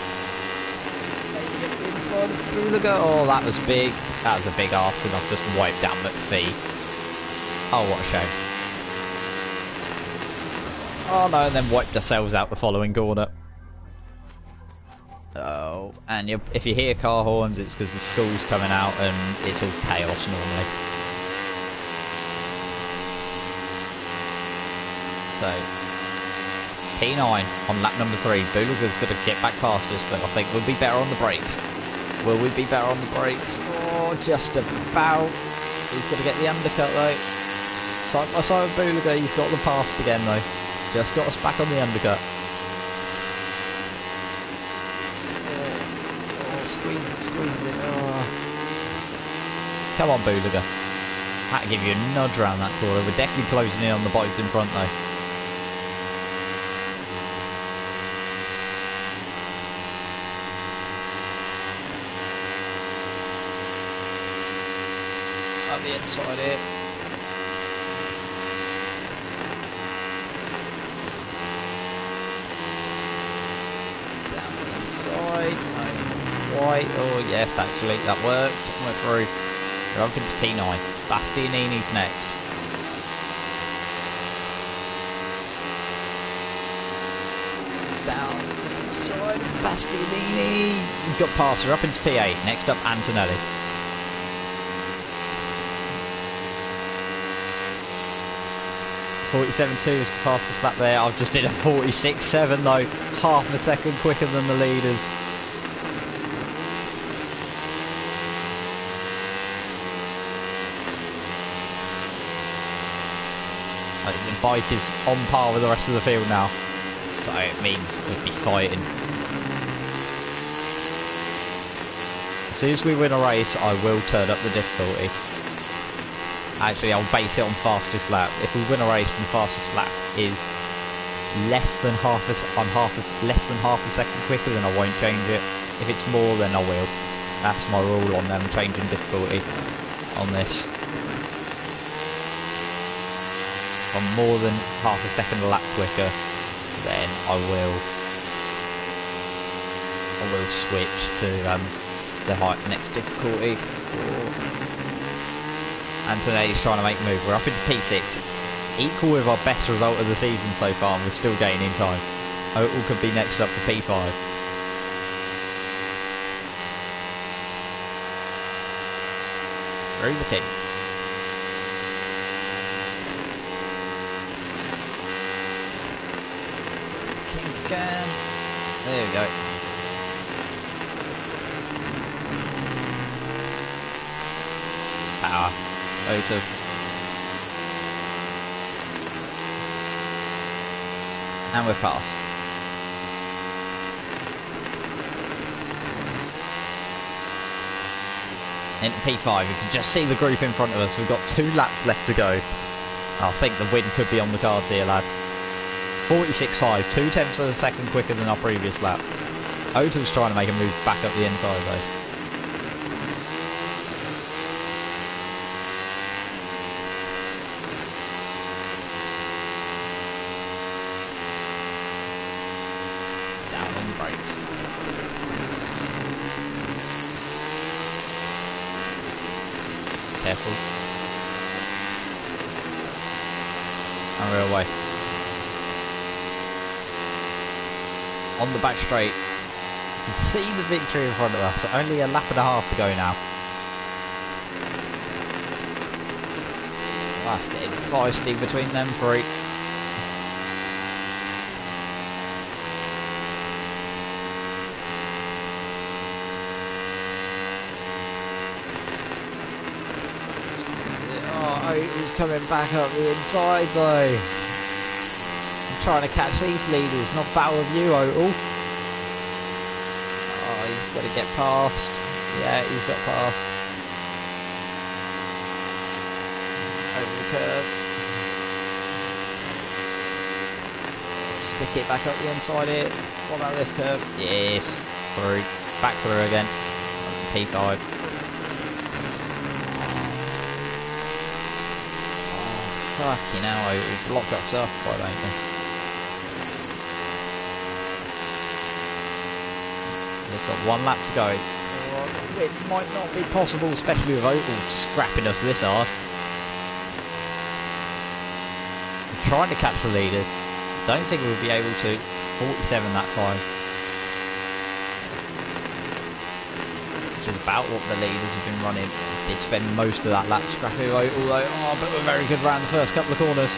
Inside of Bulaga. Oh, that was big. That was a big after, and I've just wiped down McPhee. Oh, what a shame. Oh no, and then wiped ourselves out the following corner. Oh, and if you hear car horns, it's because the school's coming out and it's all chaos normally. So, P9 on lap number 3. Bulaga's going to get back past us, but I think we'll be better on the brakes. Will we be better on the brakes? Oh, just about. He's going to get the undercut though. Side by side with Bulaga, he's got the past again though. Just got us back on the undercut. Squeeze it, squeeze it. Oh. Come on, Bulaga. Had to give you a nudge around that corner. We're definitely closing in on the bikes in front though. Up the inside here. Down the inside. White. Oh yes, actually that worked. Went through. We're up into P9. Bastianini's next. Down the side. Bastianini. We've got past. We're up into P8. Next up, Antonelli. .47.2 is the fastest lap there. I've just did a 46.7 though. Half a second quicker than the leaders. The bike is on par with the rest of the field now, so it means we'll be fighting. As soon as we win a race, I will turn up the difficulty. Actually, I'll base it on fastest lap. If we win a race and the fastest lap is less than half a second quicker, then I won't change it. If it's more, then I will. That's my rule on them changing difficulty on this. If I'm more than half a second a lap quicker, then I will switch to the next difficulty. Antonelli's trying to make a move. We're up into P6, equal with our best result of the season so far, and we're still gaining time. Otel could be next up for P5. Through the king. Again. There we go. Power. Otel. And we're past. Into P5, you can just see the group in front of us. We've got 2 laps left to go. I think the win could be on the cards here, lads. 46.5, 0.2 of a second quicker than our previous lap. Otel's trying to make a move back up the inside though. Down on the brakes. Careful. And we're away. On the back straight, you can see the victory in front of us. Only a lap and a half to go now. That's getting feisty between them 3. Oh, he's coming back up the inside though. Trying to catch these leaders, not battle with you, Otel. Oh, he's got to get past. Yeah, he's got past. Over the curve. Stick it back up the inside here. What about this curve? Yes, through. Back through again. P5. Fucking hell, it blocked us off quite lately. It's got 1 lap to go. It might not be possible, especially with Opel scrapping us this hard. I'm trying to catch the leader. Don't think we'll be able to. 47 that time. Which is about what the leaders have been running. They spend most of that lap scrapping with Opel though. Oh, but we're very good around the first couple of corners.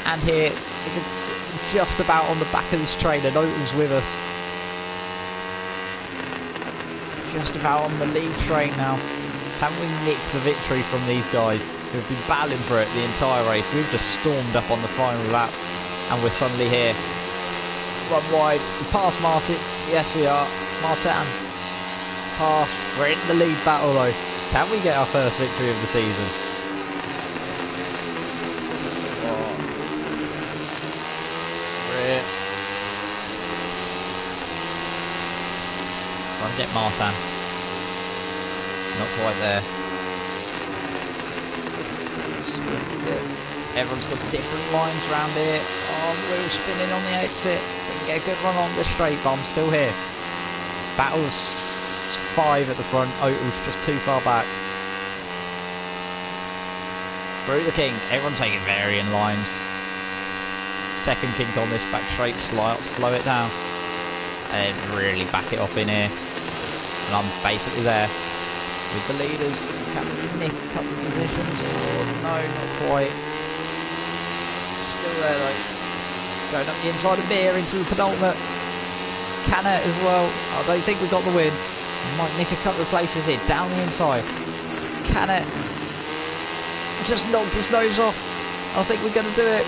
And here, it's just about on the back of this train and Opel's with us. Just about on the lead train now. Can we nick the victory from these guys who've been battling for it the entire race? We've just stormed up on the final lap and we're suddenly here. Run wide. We passed Martin. Yes, we are. Martin passed. We're in the lead battle though. Can we get our first victory of the season? Try and get Martin. Not quite there. Everyone's got different lines around here. Oh, wheel spinning on the exit. We can get a good run on the straight, but I'm still here. Battle of 5 at the front. Opel's just too far back. Through the king. Everyone taking varying lines. Second kink on this back straight. Slow it down. And really back it up in here. And I'm basically there. With the leaders, can we nick a couple of positions? Or no, not quite. Still there though. Going up the inside of Mir into the penultimate. Canna as well. I don't think we got the win. Might nick a couple of places here. Down the inside. Canna just knocked his nose off. I think we're going to do it.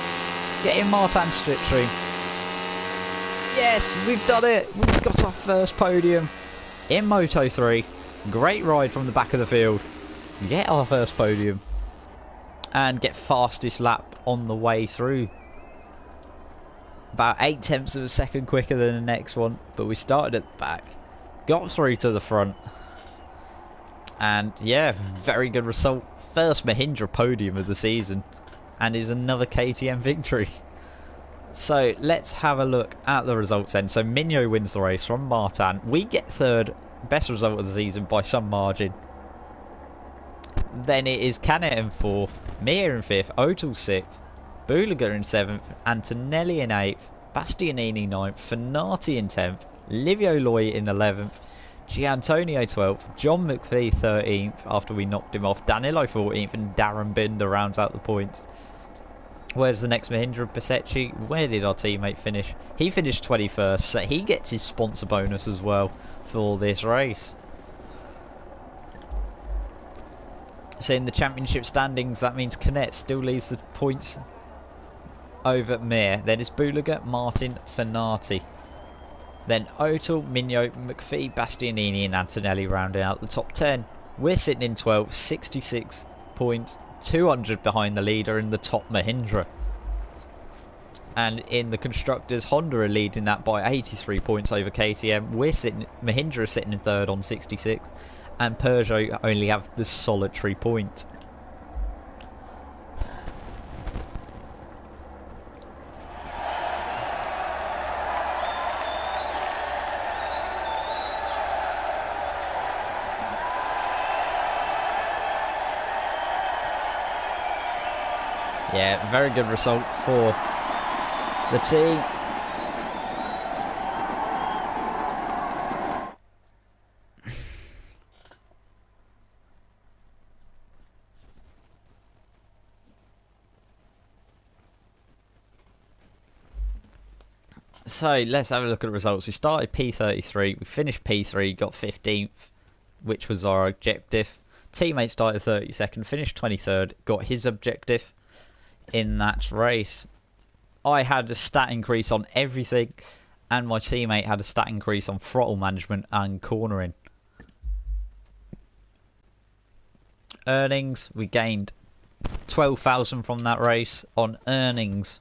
Getting Martin's slipstream. Yes, we've done it. We've got our first podium in Moto3. Great ride from the back of the field. Get our first podium. And get fastest lap on the way through. About 0.8 of a second quicker than the next one. But we started at the back. Got through to the front. And yeah, very good result. First Mahindra podium of the season. And is another KTM victory. So let's have a look at the results then. So Mignot wins the race from Martin. We get third. Best result of the season by some margin. Then it is Canet in 4th, Mir in 5th, Otel 6th, Boulaga in 7th, Antonelli in 8th, Bastianini 9th, Fenati in 10th, Livio Loy in 11th, Giantonio 12th, John McPhee 13th after we knocked him off, Danilo 14th, and Darren Binder rounds out the points. Where's the next Mahindra? Pasecci? Where did our teammate finish? He finished 21st, so he gets his sponsor bonus as well for this race. So in the championship standings, that means Canet still leads the points over Mir. Then it's Boulaga, Martin, Fenati. Then Otel, Mignot, McPhee, Bastianini and Antonelli rounding out the top 10. We're sitting in 12th, 66 points, 200 behind the leader in the top Mahindra. And in the constructors, Honda are leading that by 83 points over KTM. Mahindra is sitting in 3rd on 66. And Peugeot only have the solitary point. Yeah, very good result for the team. So let's have a look at the results. We started P33, we finished P3, got 15th, which was our objective. Teammate started 32nd, finished 23rd, got his objective in that race. I had a stat increase on everything, and my teammate had a stat increase on throttle management and cornering. Earnings, we gained 12,000 from that race on earnings.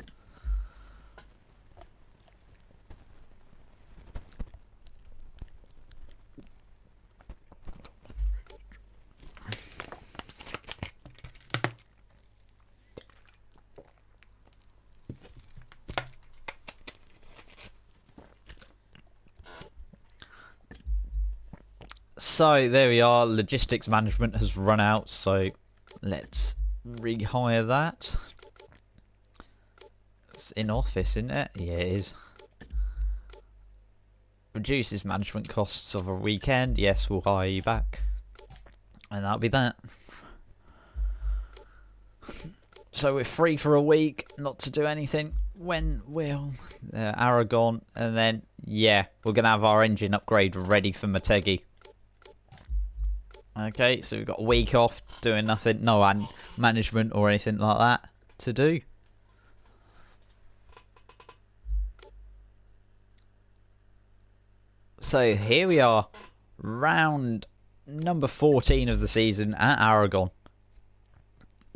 So there we are. Logistics management has run out, so let's rehire that. It's in office, isn't it? Yeah, it is. Reduces management costs of a weekend. Yes, we'll hire you back. And that'll be that. So we're free for a week, not to do anything. When will Aragon, and then yeah, we're gonna have our engine upgrade ready for Motegi. Okay, so we've got a week off, doing nothing, no management or anything like that to do. So here we are, round number 14 of the season at Aragon.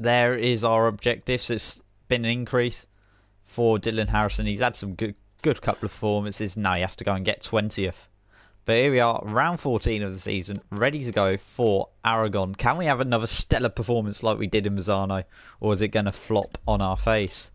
There is our objectives. It's been an increase for Dylan Harrison. He's had some good couple of performances. Now he has to go and get 20th. But here we are, round 14 of the season, ready to go for Aragon. Can we have another stellar performance like we did in Mazzano? Or is it going to flop on our face?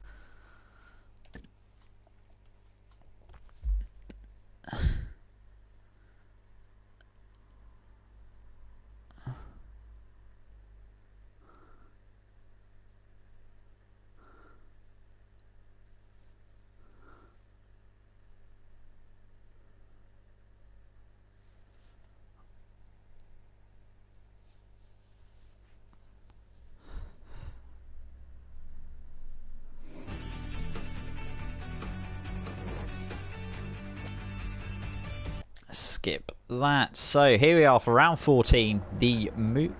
Skip that. So here we are for round 14, the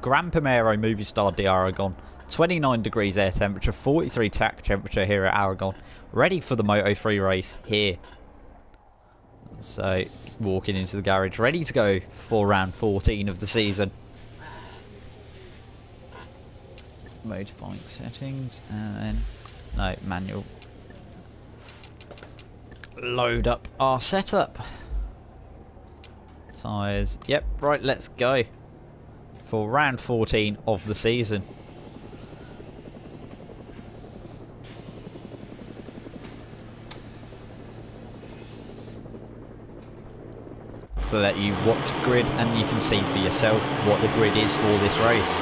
Gran Primero Movistar de Aragon. 29 degrees air temperature, 43 track temperature here at Aragon. Ready for the Moto3 race here. So walking into the garage, ready to go for round 14 of the season. Motorbike settings, and then no, manual. Load up our setup. Tyres. Yep, right, let's go for round 14 of the season. So that you watch the grid and you can see for yourself what the grid is for this race.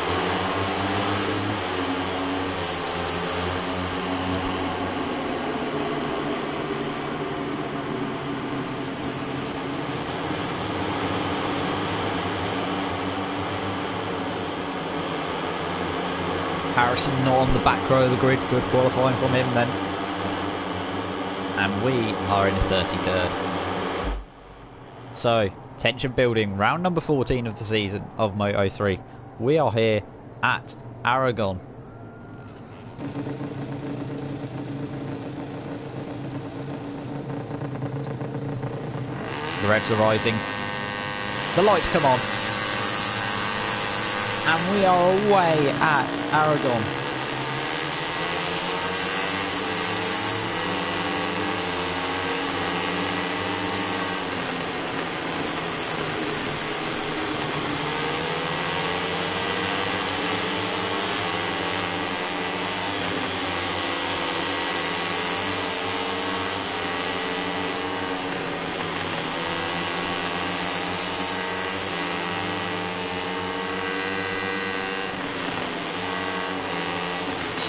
Harrison not on the back row of the grid, good qualifying from him then. And we are in 33rd. So, tension building, round number 14 of the season of Moto3. We are here at Aragon. The revs are rising. The lights come on. And we are away at Aragon.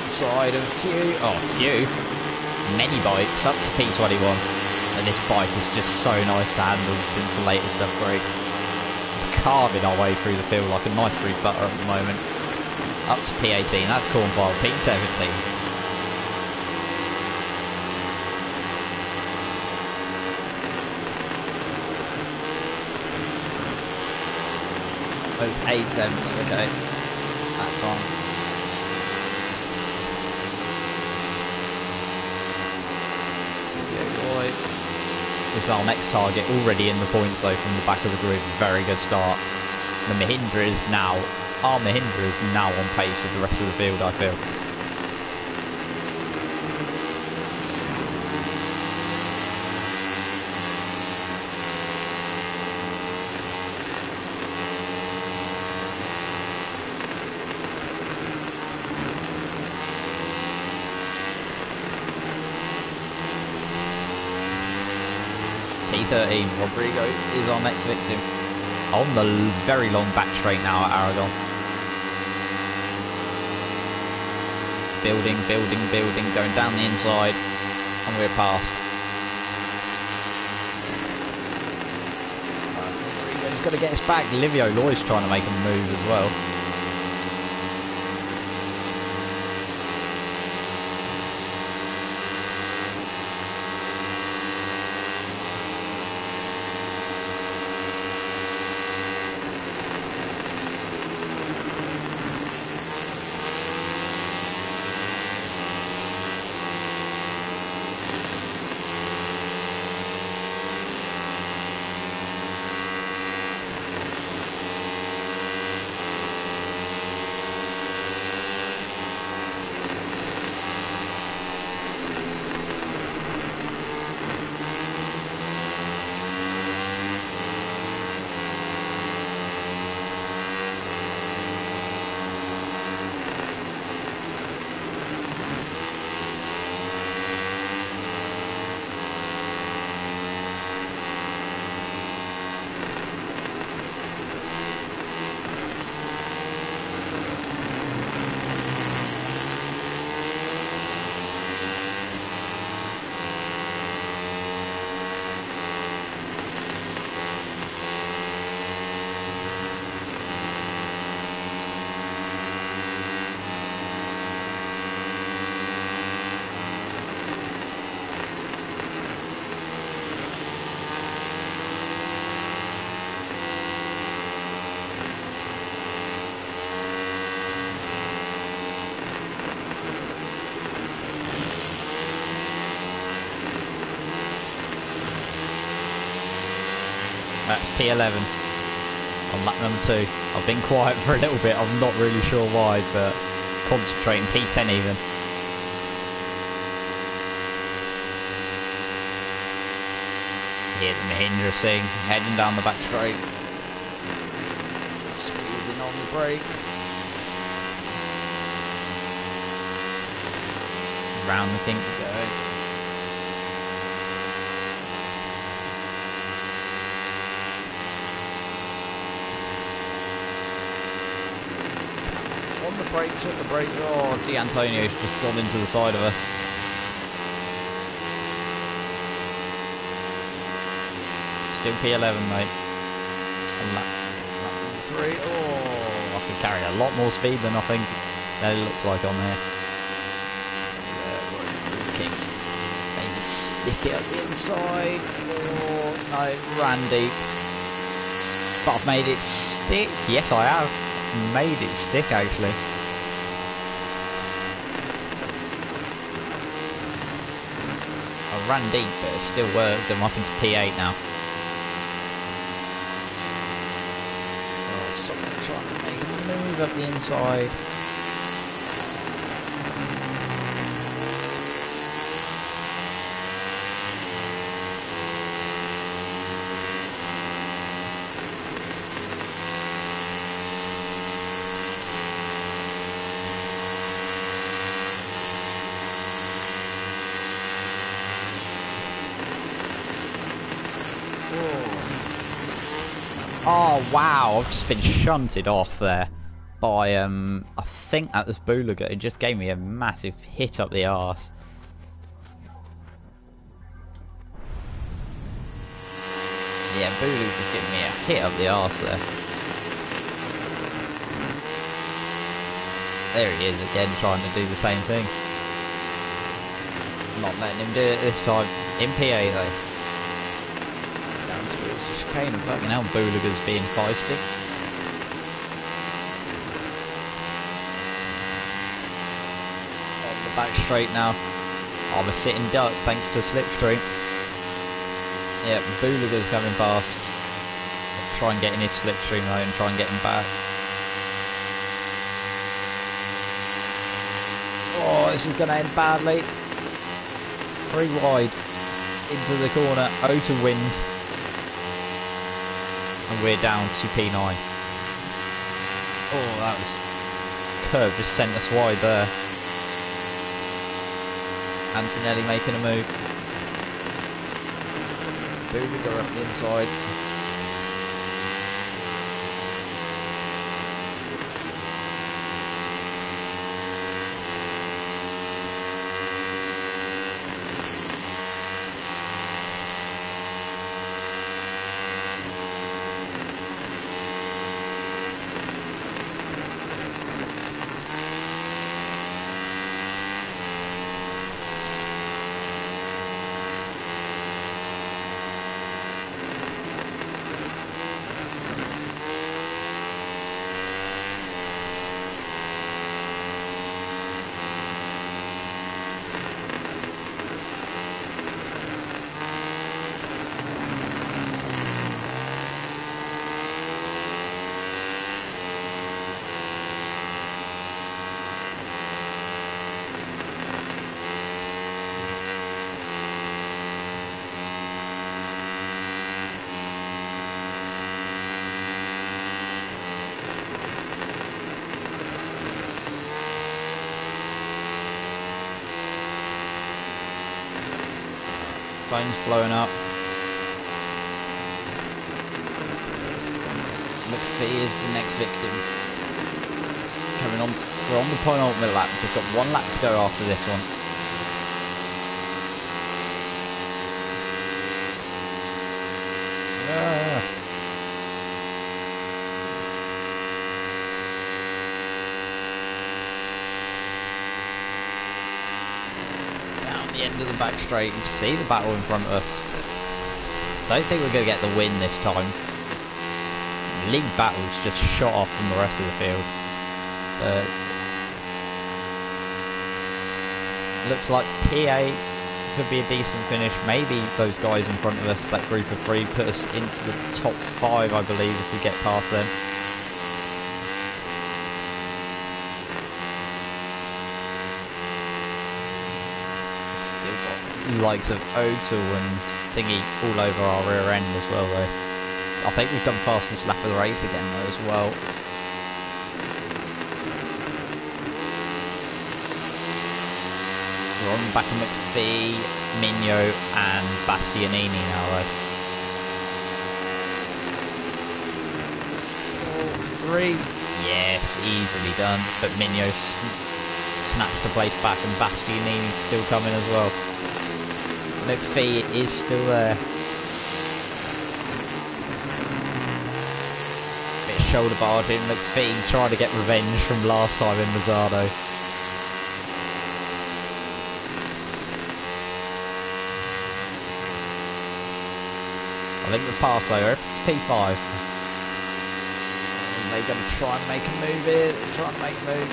Inside of many bikes up to P21, and this bike is just so nice to handle since the latest upgrade. Just carving our way through the field like a knife through butter at the moment. Up to P18, that's Cornwall, P17. Those 8 cents, okay. That's on. This is our next target, already in the points though from the back of the grid. Very good start. Our Mahindra is now on pace with the rest of the field, I feel. P13, Rodrigo is our next victim. On the very long back straight now at Aragon. Building, building, building, going down the inside, and we're past. He's got to get us back. Livio Loy's trying to make a move as well. That's P11 on lap number 2. I've been quiet for a little bit, I'm not really sure why, but concentrating. P10 even. Here's Mahindra Singh heading down the back straight. Squeezing on the brake. Round the kink we go. On the brakes, at the brakes. Oh, D'Antonio's just gone into the side of us. Still P11, mate. On lap 3. Oh, I can carry a lot more speed than I think that it looks like on there. King. Maybe stick it at the inside. Oh, no, ran deep. But I've made it stick. Yes, I have. Made it stick actually. I ran deep but it still worked. I'm up into P8 now. Oh, someone trying to make a move up the inside. Oh wow, I've just been shunted off there by I think that was Bulaga. It just gave me a massive hit up the arse. Yeah, Bulaga just giving me a hit up the arse there. There he is again trying to do the same thing. Not letting him do it this time. In PA though. Chicane, fucking hell, Bulaga's being feisty. On the back straight now. I'm a sitting duck thanks to slipstream. Yeah, Bulaga's coming past. I'll try and get in his slipstream though and try and get him back. Oh, this is going to end badly. 3 wide into the corner. O2 wins. And we're down to P9. Oh, that was... curve just sent us wide there. Antonelli making a move. Bulaga up the inside. Phone's blowing up. McPhee is the next victim. Coming on, we're on the penultimate lap. We've got 1 lap to go after this one. Down the end of the back straight, you can see the battle in front of us. Don't think we're going to get the win this time. League battle's just shot off from the rest of the field. Looks like P8 could be a decent finish. Maybe those guys in front of us, that group of 3, put us into the top 5, I believe, if we get past them. Still got the likes of O'Toole and Thingy all over our rear end as well, though. I think we've done fastest lap of the race again, though, as well. We're on the back of McPhee, Mignot and Bastianini now, though. 4, 3. Yes, easily done. But Mignot snatched the place back and Bastianini's still coming as well. McPhee is still there. Bit of shoulder barging. McPhee trying to get revenge from last time in Mazzardo. I think the pass though, it's P5. And they're going to try and make a move here. Try and make a move.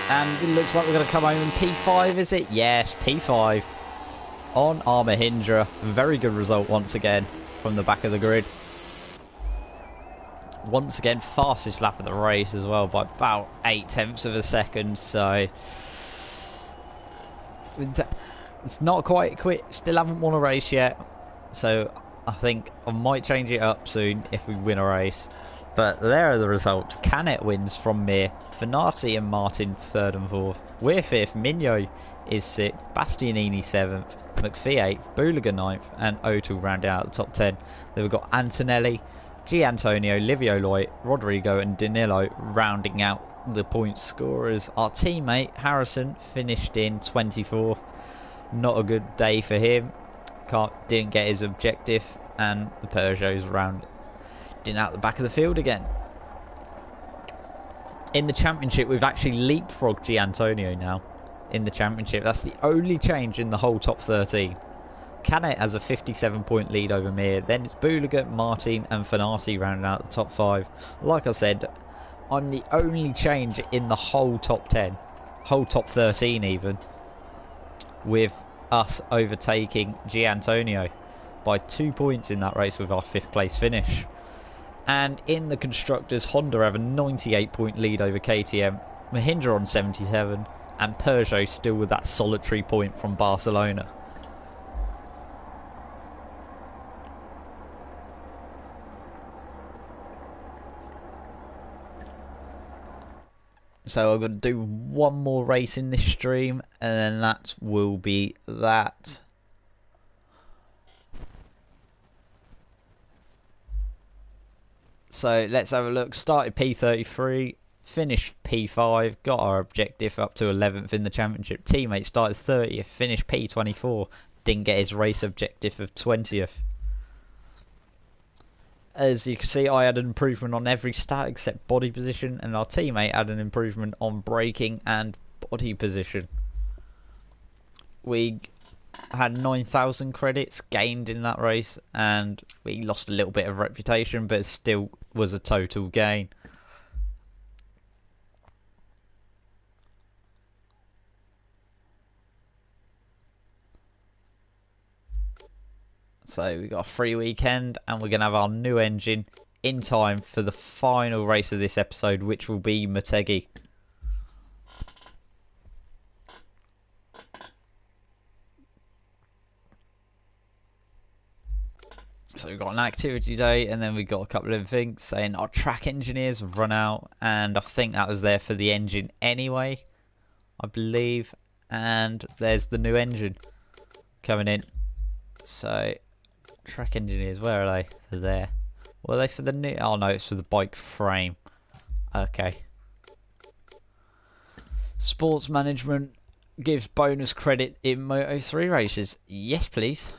And it looks like we're going to come home in P5, is it? Yes, P5 on our Mahindra. Very good result once again from the back of the grid. Once again, fastest lap of the race as well by about 0.8 of a second. So it's not quite quit. Still haven't won a race yet. So I think I might change it up soon if we win a race. But there are the results. Canet wins from Mir. Finati and Martin 3rd and 4th. We're 5th. Mignot is 6th. Bastianini 7th. McPhee 8th. Boulaga 9th. And O'Toole round out the top 10. Then we've got Antonelli, Gianantonio, Livio Loy, Rodrigo and Danilo rounding out the point scorers. Our teammate Harrison finished in 24th. Not a good day for him. Didn't get his objective. And the Peugeot's rounding out the back of the field again. In the championship, we've actually leapfrogged Gianantonio now. In the championship, that's the only change in the whole top 13. Canet has a 57-point lead over Mir. Then it's Boulaga, Martin and Finati rounding out the top 5. Like I said, I'm the only change in the whole top 10, whole top 13 even, with us overtaking Gianantonio by 2 points in that race with our 5th place finish. And in the constructors, Honda have a 98-point lead over KTM, Mahindra on 77, and Peugeot still with that solitary point from Barcelona. So I'm going to do one more race in this stream, and then that will be that. So let's have a look. Started P33, finished P5, got our objective up to 11th in the championship. Teammate started 30th, finished P24, didn't get his race objective of 20th. As you can see, I had an improvement on every stat except body position, and our teammate had an improvement on braking and body position. we had 9,000 credits gained in that race, and we lost a little bit of reputation, but it still was a total gain. So we got a free weekend, and we're going to have our new engine in time for the final race of this episode, which will be Motegi. So we've got an activity day, and then we've got a couple of things saying our track engineers have run out, and I think that was there for the engine anyway, I believe. And there's the new engine coming in. So track engineers, where are they? They're there. Were they for the new? Oh no, it's for the bike frame. Okay. Sports management gives bonus credit in Moto3 races. Yes, please.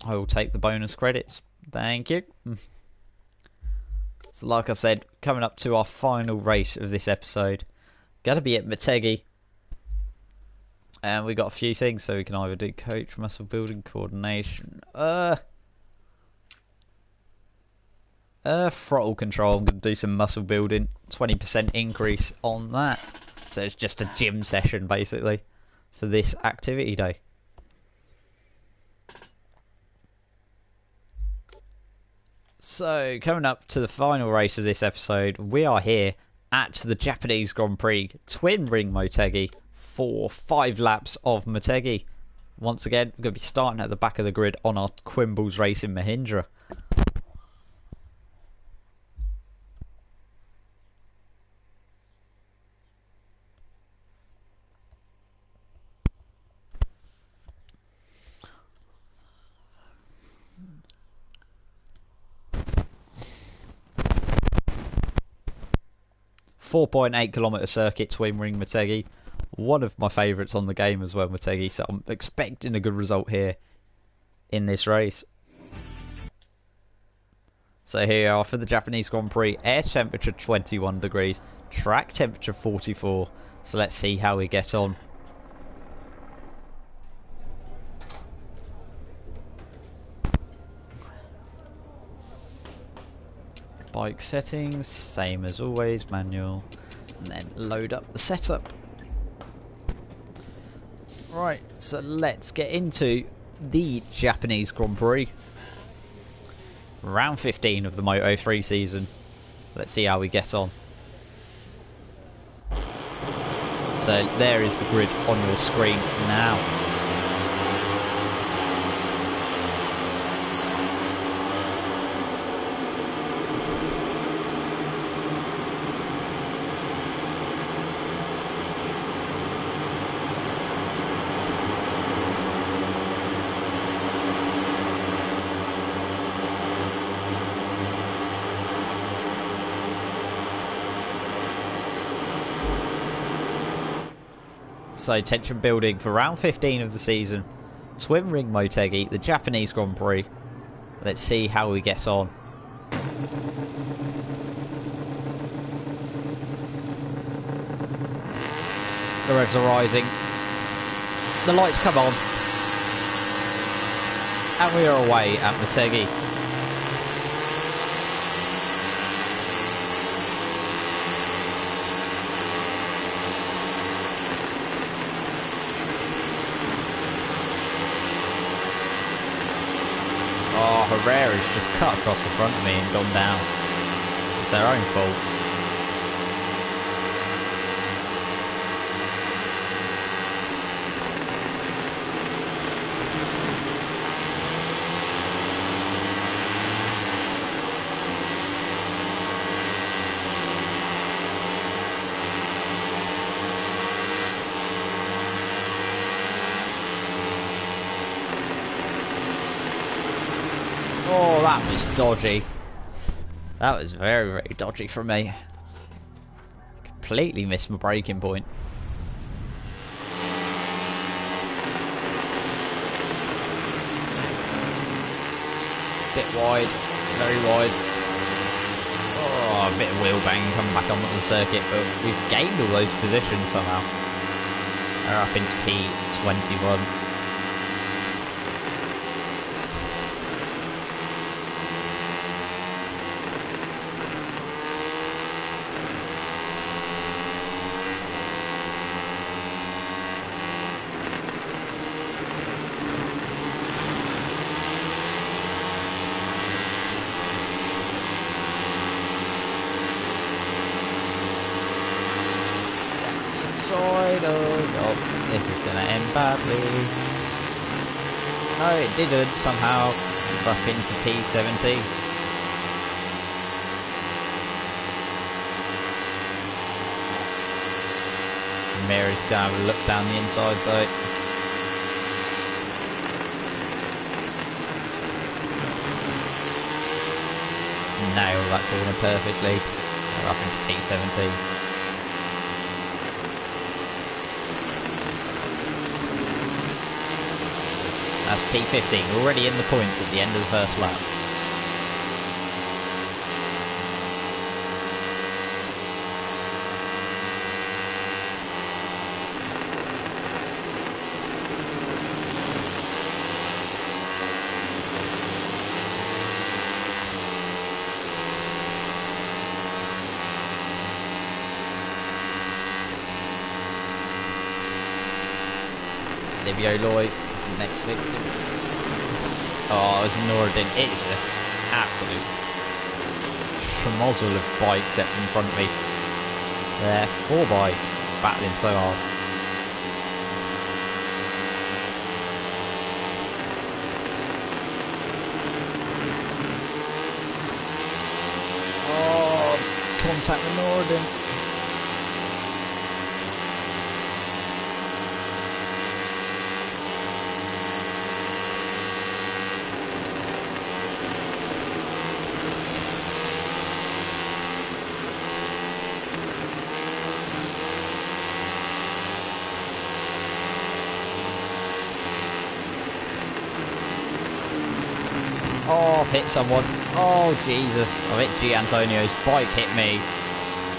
I will take the bonus credits. Thank you. So like I said, coming up to our final race of this episode. Gonna be at Motegi. And we got a few things, so we can either do coach, muscle building, coordination. Throttle control. I'm going to do some muscle building. 20% increase on that. So it's just a gym session, basically, for this activity day. So, coming up to the final race of this episode, we are here at the Japanese Grand Prix Twin Ring Motegi for 5 laps of Motegi. Once again, we're going to be starting at the back of the grid on our Quimbles Racing Mahindra. .8 km circuit, Twin Ring Motegi. One of my favourites on the game as well, Motegi. So I'm expecting a good result here in this race. So here we are for the Japanese Grand Prix. Air temperature 21 degrees. Track temperature 44. So let's see how we get on. Bike settings, same as always, manual, and then load up the setup. Right, so let's get into the Japanese Grand Prix. Round 15 of the Moto3 season. Let's see how we get on. So there is the grid on your screen now. So tension building for round 15 of the season. Twin Ring Motegi, the Japanese Grand Prix. Let's see how we get on. The revs are rising. The lights come on. And we are away at Motegi. Oh, Herrera's just cut across the front of me and gone down. It's their own fault. Oh, that was dodgy. That was very, very dodgy from me. Completely missed my braking point. Bit wide, very wide. Oh, a bit of wheel banging coming back onto the circuit, but we've gained all those positions somehow. We're up into P21. Inside, oh god, this is going to end badly. No, it didn't somehow. We're up into P70. Mirror's going to have a look down the inside though. Nail that corner perfectly. We're up into P70. That's P15, already in the points at the end of the first lap. Livio Loy is the next victim. Oh, it's Noradin. It's an absolute schmozzle of bikes up in front of me. There, 4 bikes battling so hard. Oh, contact with Noradin. Oh, I've hit someone. Oh, Jesus. I've hit G. Antonio's bike hit me.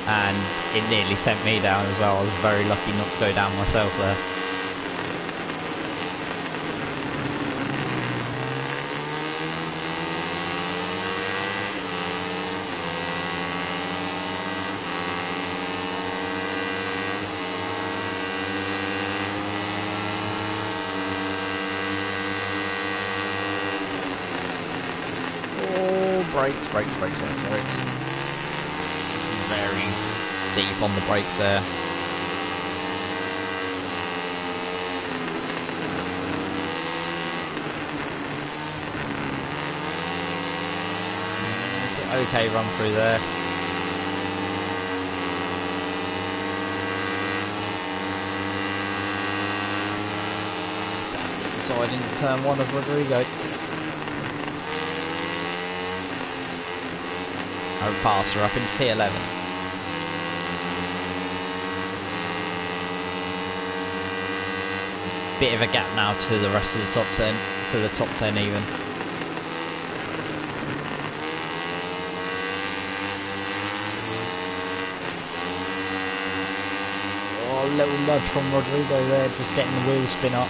And it nearly sent me down as well. I was very lucky not to go down myself there. Brakes. Very deep on the brakes there. It's an okay run through there. Inside into turn 1 of Rodrigo. I would pass her up into P11. Bit of a gap now to the rest of the top 10, to the top 10 even. Oh, a little nudge from Rodrigo there, just getting the wheel spin up.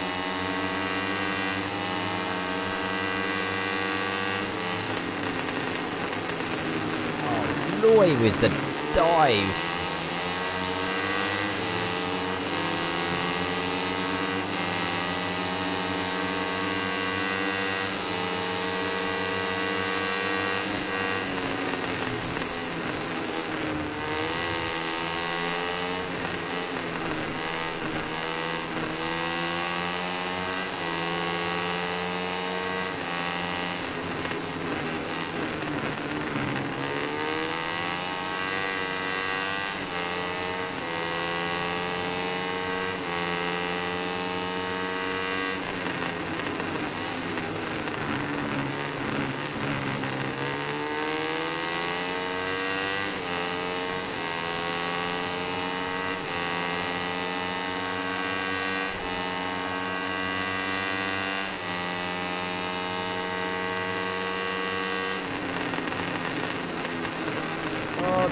Loy with the dive.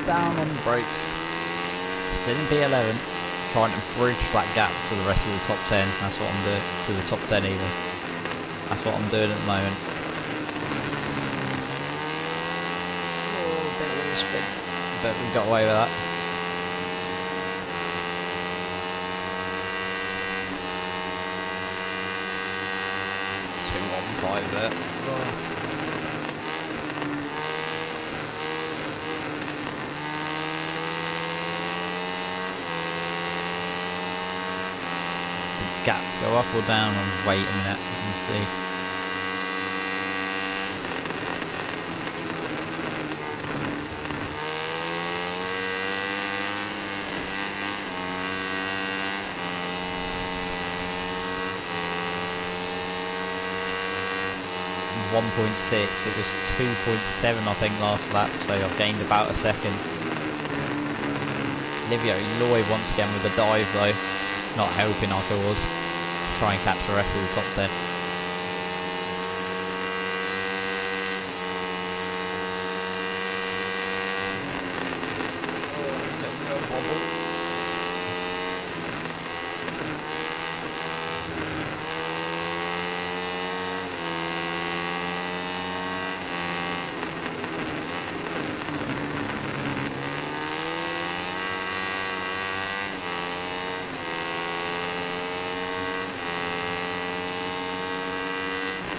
Down on the brakes. Still in P11. trying to bridge that gap to the rest of the top 10. That's what I'm doing, to the top 10 even. That's what I'm doing at the moment. Oh, a bit of a spin. But we got away with that. It's been 1-5 there. Oh. Gap go up or down and wait a minute and see. .6, it was 2.7 I think last lap, so I've gained about a second. Livio Loy once again with a dive though, not helping our cause. Try and catch the rest of the top 10.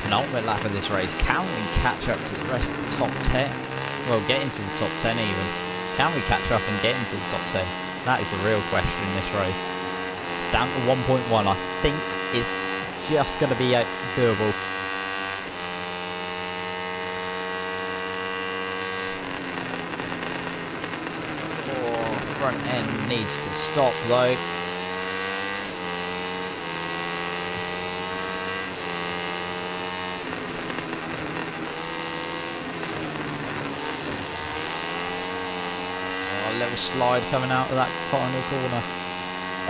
Penultimate lap of this race. Can we catch up to the rest of the top 10? Well, get into the top 10 even. Can we catch up and get into the top 10? That is the real question in this race. It's down to 1.1. I think it's just going to be doable. Oh, front end needs to stop though. Little slide coming out of that final corner.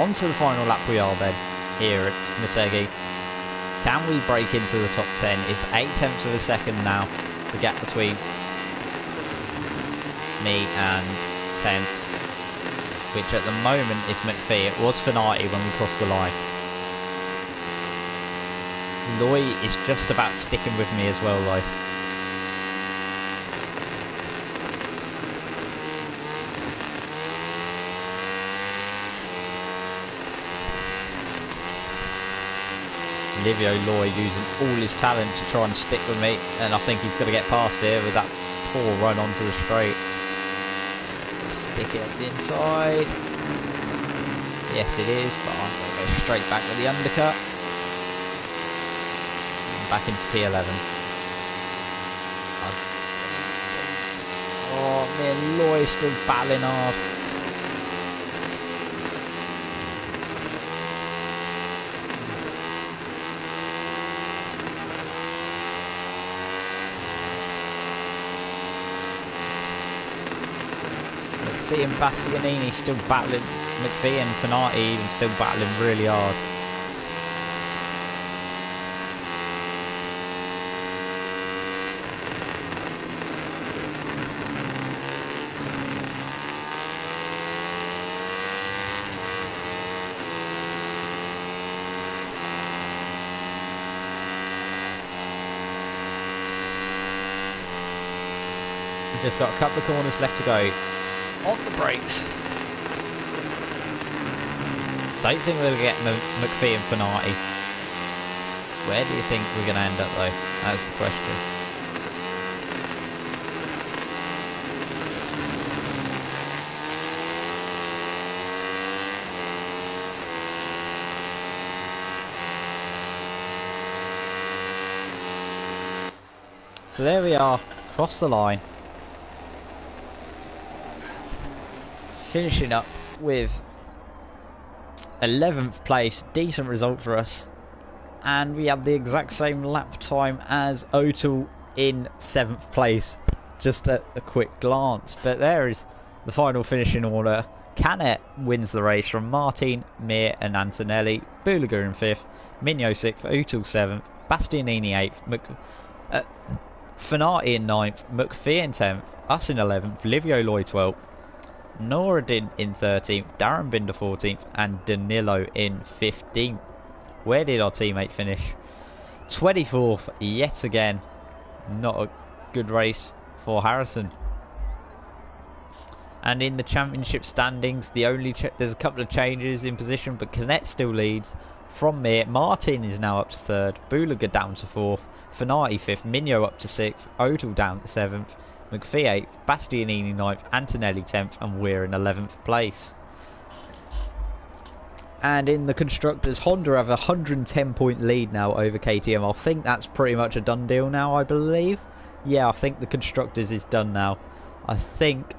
Onto the final lap we are then, here at Motegi. Can we break into the top 10? It's 8/10 of a second now, the gap between me and 10th, which at the moment is McPhee. It was Finati when we crossed the line. Loy is just about sticking with me as well though. Livio Loy using all his talent to try and stick with me, and I think he's going to get past here with that poor run onto the straight. Stick it at the inside. Yes it is, but I'm going to go straight back with the undercut. And back into P11. Oh, me and Loy still battling hard. McPhee and Bastianini still battling. McPhee and Finati even still battling really hard. We've just got a couple of corners left to go. On the brakes. Don't think we're going to get McPhee and Finati. Where do you think we're going to end up though? That's the question. So there we are, across the line. Finishing up with 11th place, decent result for us, and we had the exact same lap time as O'Toole in 7th place, just at a quick glance. But there is the final finishing order. Canet wins the race from Martin, Mir and Antonelli, Boulager in 5th, Mignot 6th, O'Toole 7th, Bastianini 8th, Finati in 9th, McPhee in 10th, us in 11th, Livio Loy 12th, Noureddin in 13th, Darren Binder 14th, and Danilo in 15th. Where did our teammate finish? 24th yet again. Not a good race for Harrison. And in the championship standings, there's a couple of changes in position, but Canet still leads. From Mir, Martin is now up to 3rd, Boulaga down to 4th, Fanati 5th, Mignot up to 6th, Odell down to 7th, McPhee 8th, Bastianini 9th, Antonelli 10th, and we're in 11th place. And in the constructors, Honda have a 110-point lead now over KTM. I think that's pretty much a done deal now, I believe. Yeah, I think the constructors is done now. I think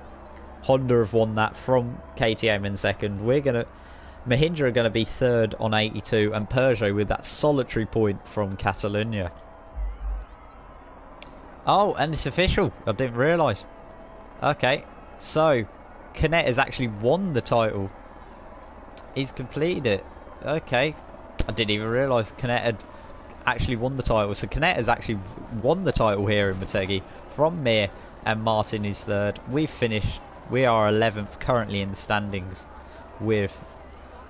Honda have won that from KTM in 2nd. Mahindra are going to be 3rd on 82, and Peugeot with that solitary point from Catalunya. Oh, and it's official. I didn't realise. Okay, so Canet has actually won the title. He's completed it. Okay, I didn't even realise Canet had actually won the title. So Canet has actually won the title here in Motegi from Mir, and Martin is 3rd. We've finished. We are 11th currently in the standings with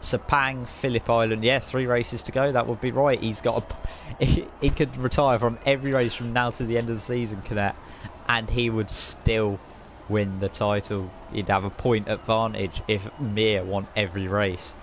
Sepang, Phillip Island. Yeah, 3 races to go. That would be right. He's got he could retire from every race from now to the end of the season, Canet, and he would still win the title. He'd have a point advantage if Mir won every race.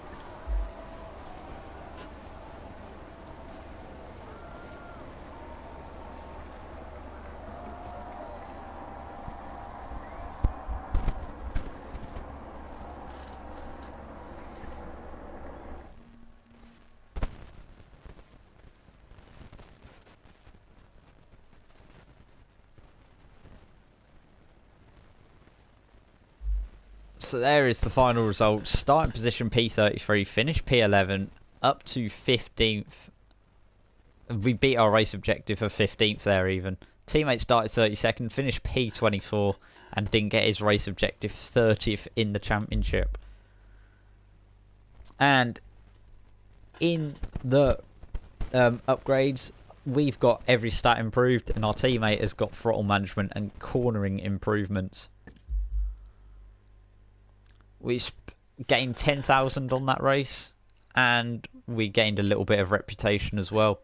So there is the final result. Starting position P33, finish P11, up to 15th. We beat our race objective of 15th there even. Teammate started 32nd, finished P24, and didn't get his race objective 30th in the championship. And in the upgrades, we've got every stat improved, and our teammate has got throttle management and cornering improvements. We gained 10,000 on that race, and we gained a little bit of reputation as well.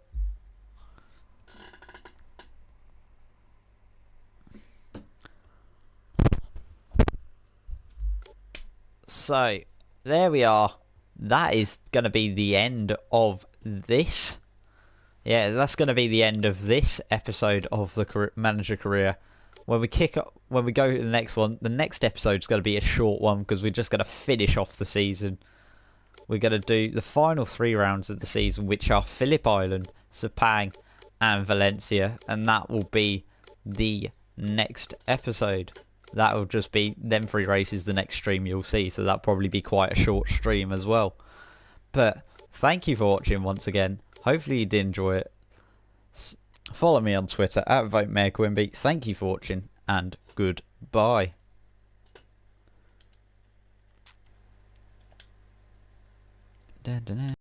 So, there we are. That is going to be the end of this. Yeah, that's going to be the end of this episode of the manager career. When we go to the next one, the next episode is going to be a short one because we're just going to finish off the season. We're going to do the final 3 rounds of the season, which are Phillip Island, Sepang, and Valencia, and that will be the next episode. That will just be them 3 races the next stream you'll see, so that'll probably be quite a short stream as well. But thank you for watching once again. Hopefully you did enjoy it. Follow me on Twitter at VoteMayorQuimby. Thank you for watching, and goodbye.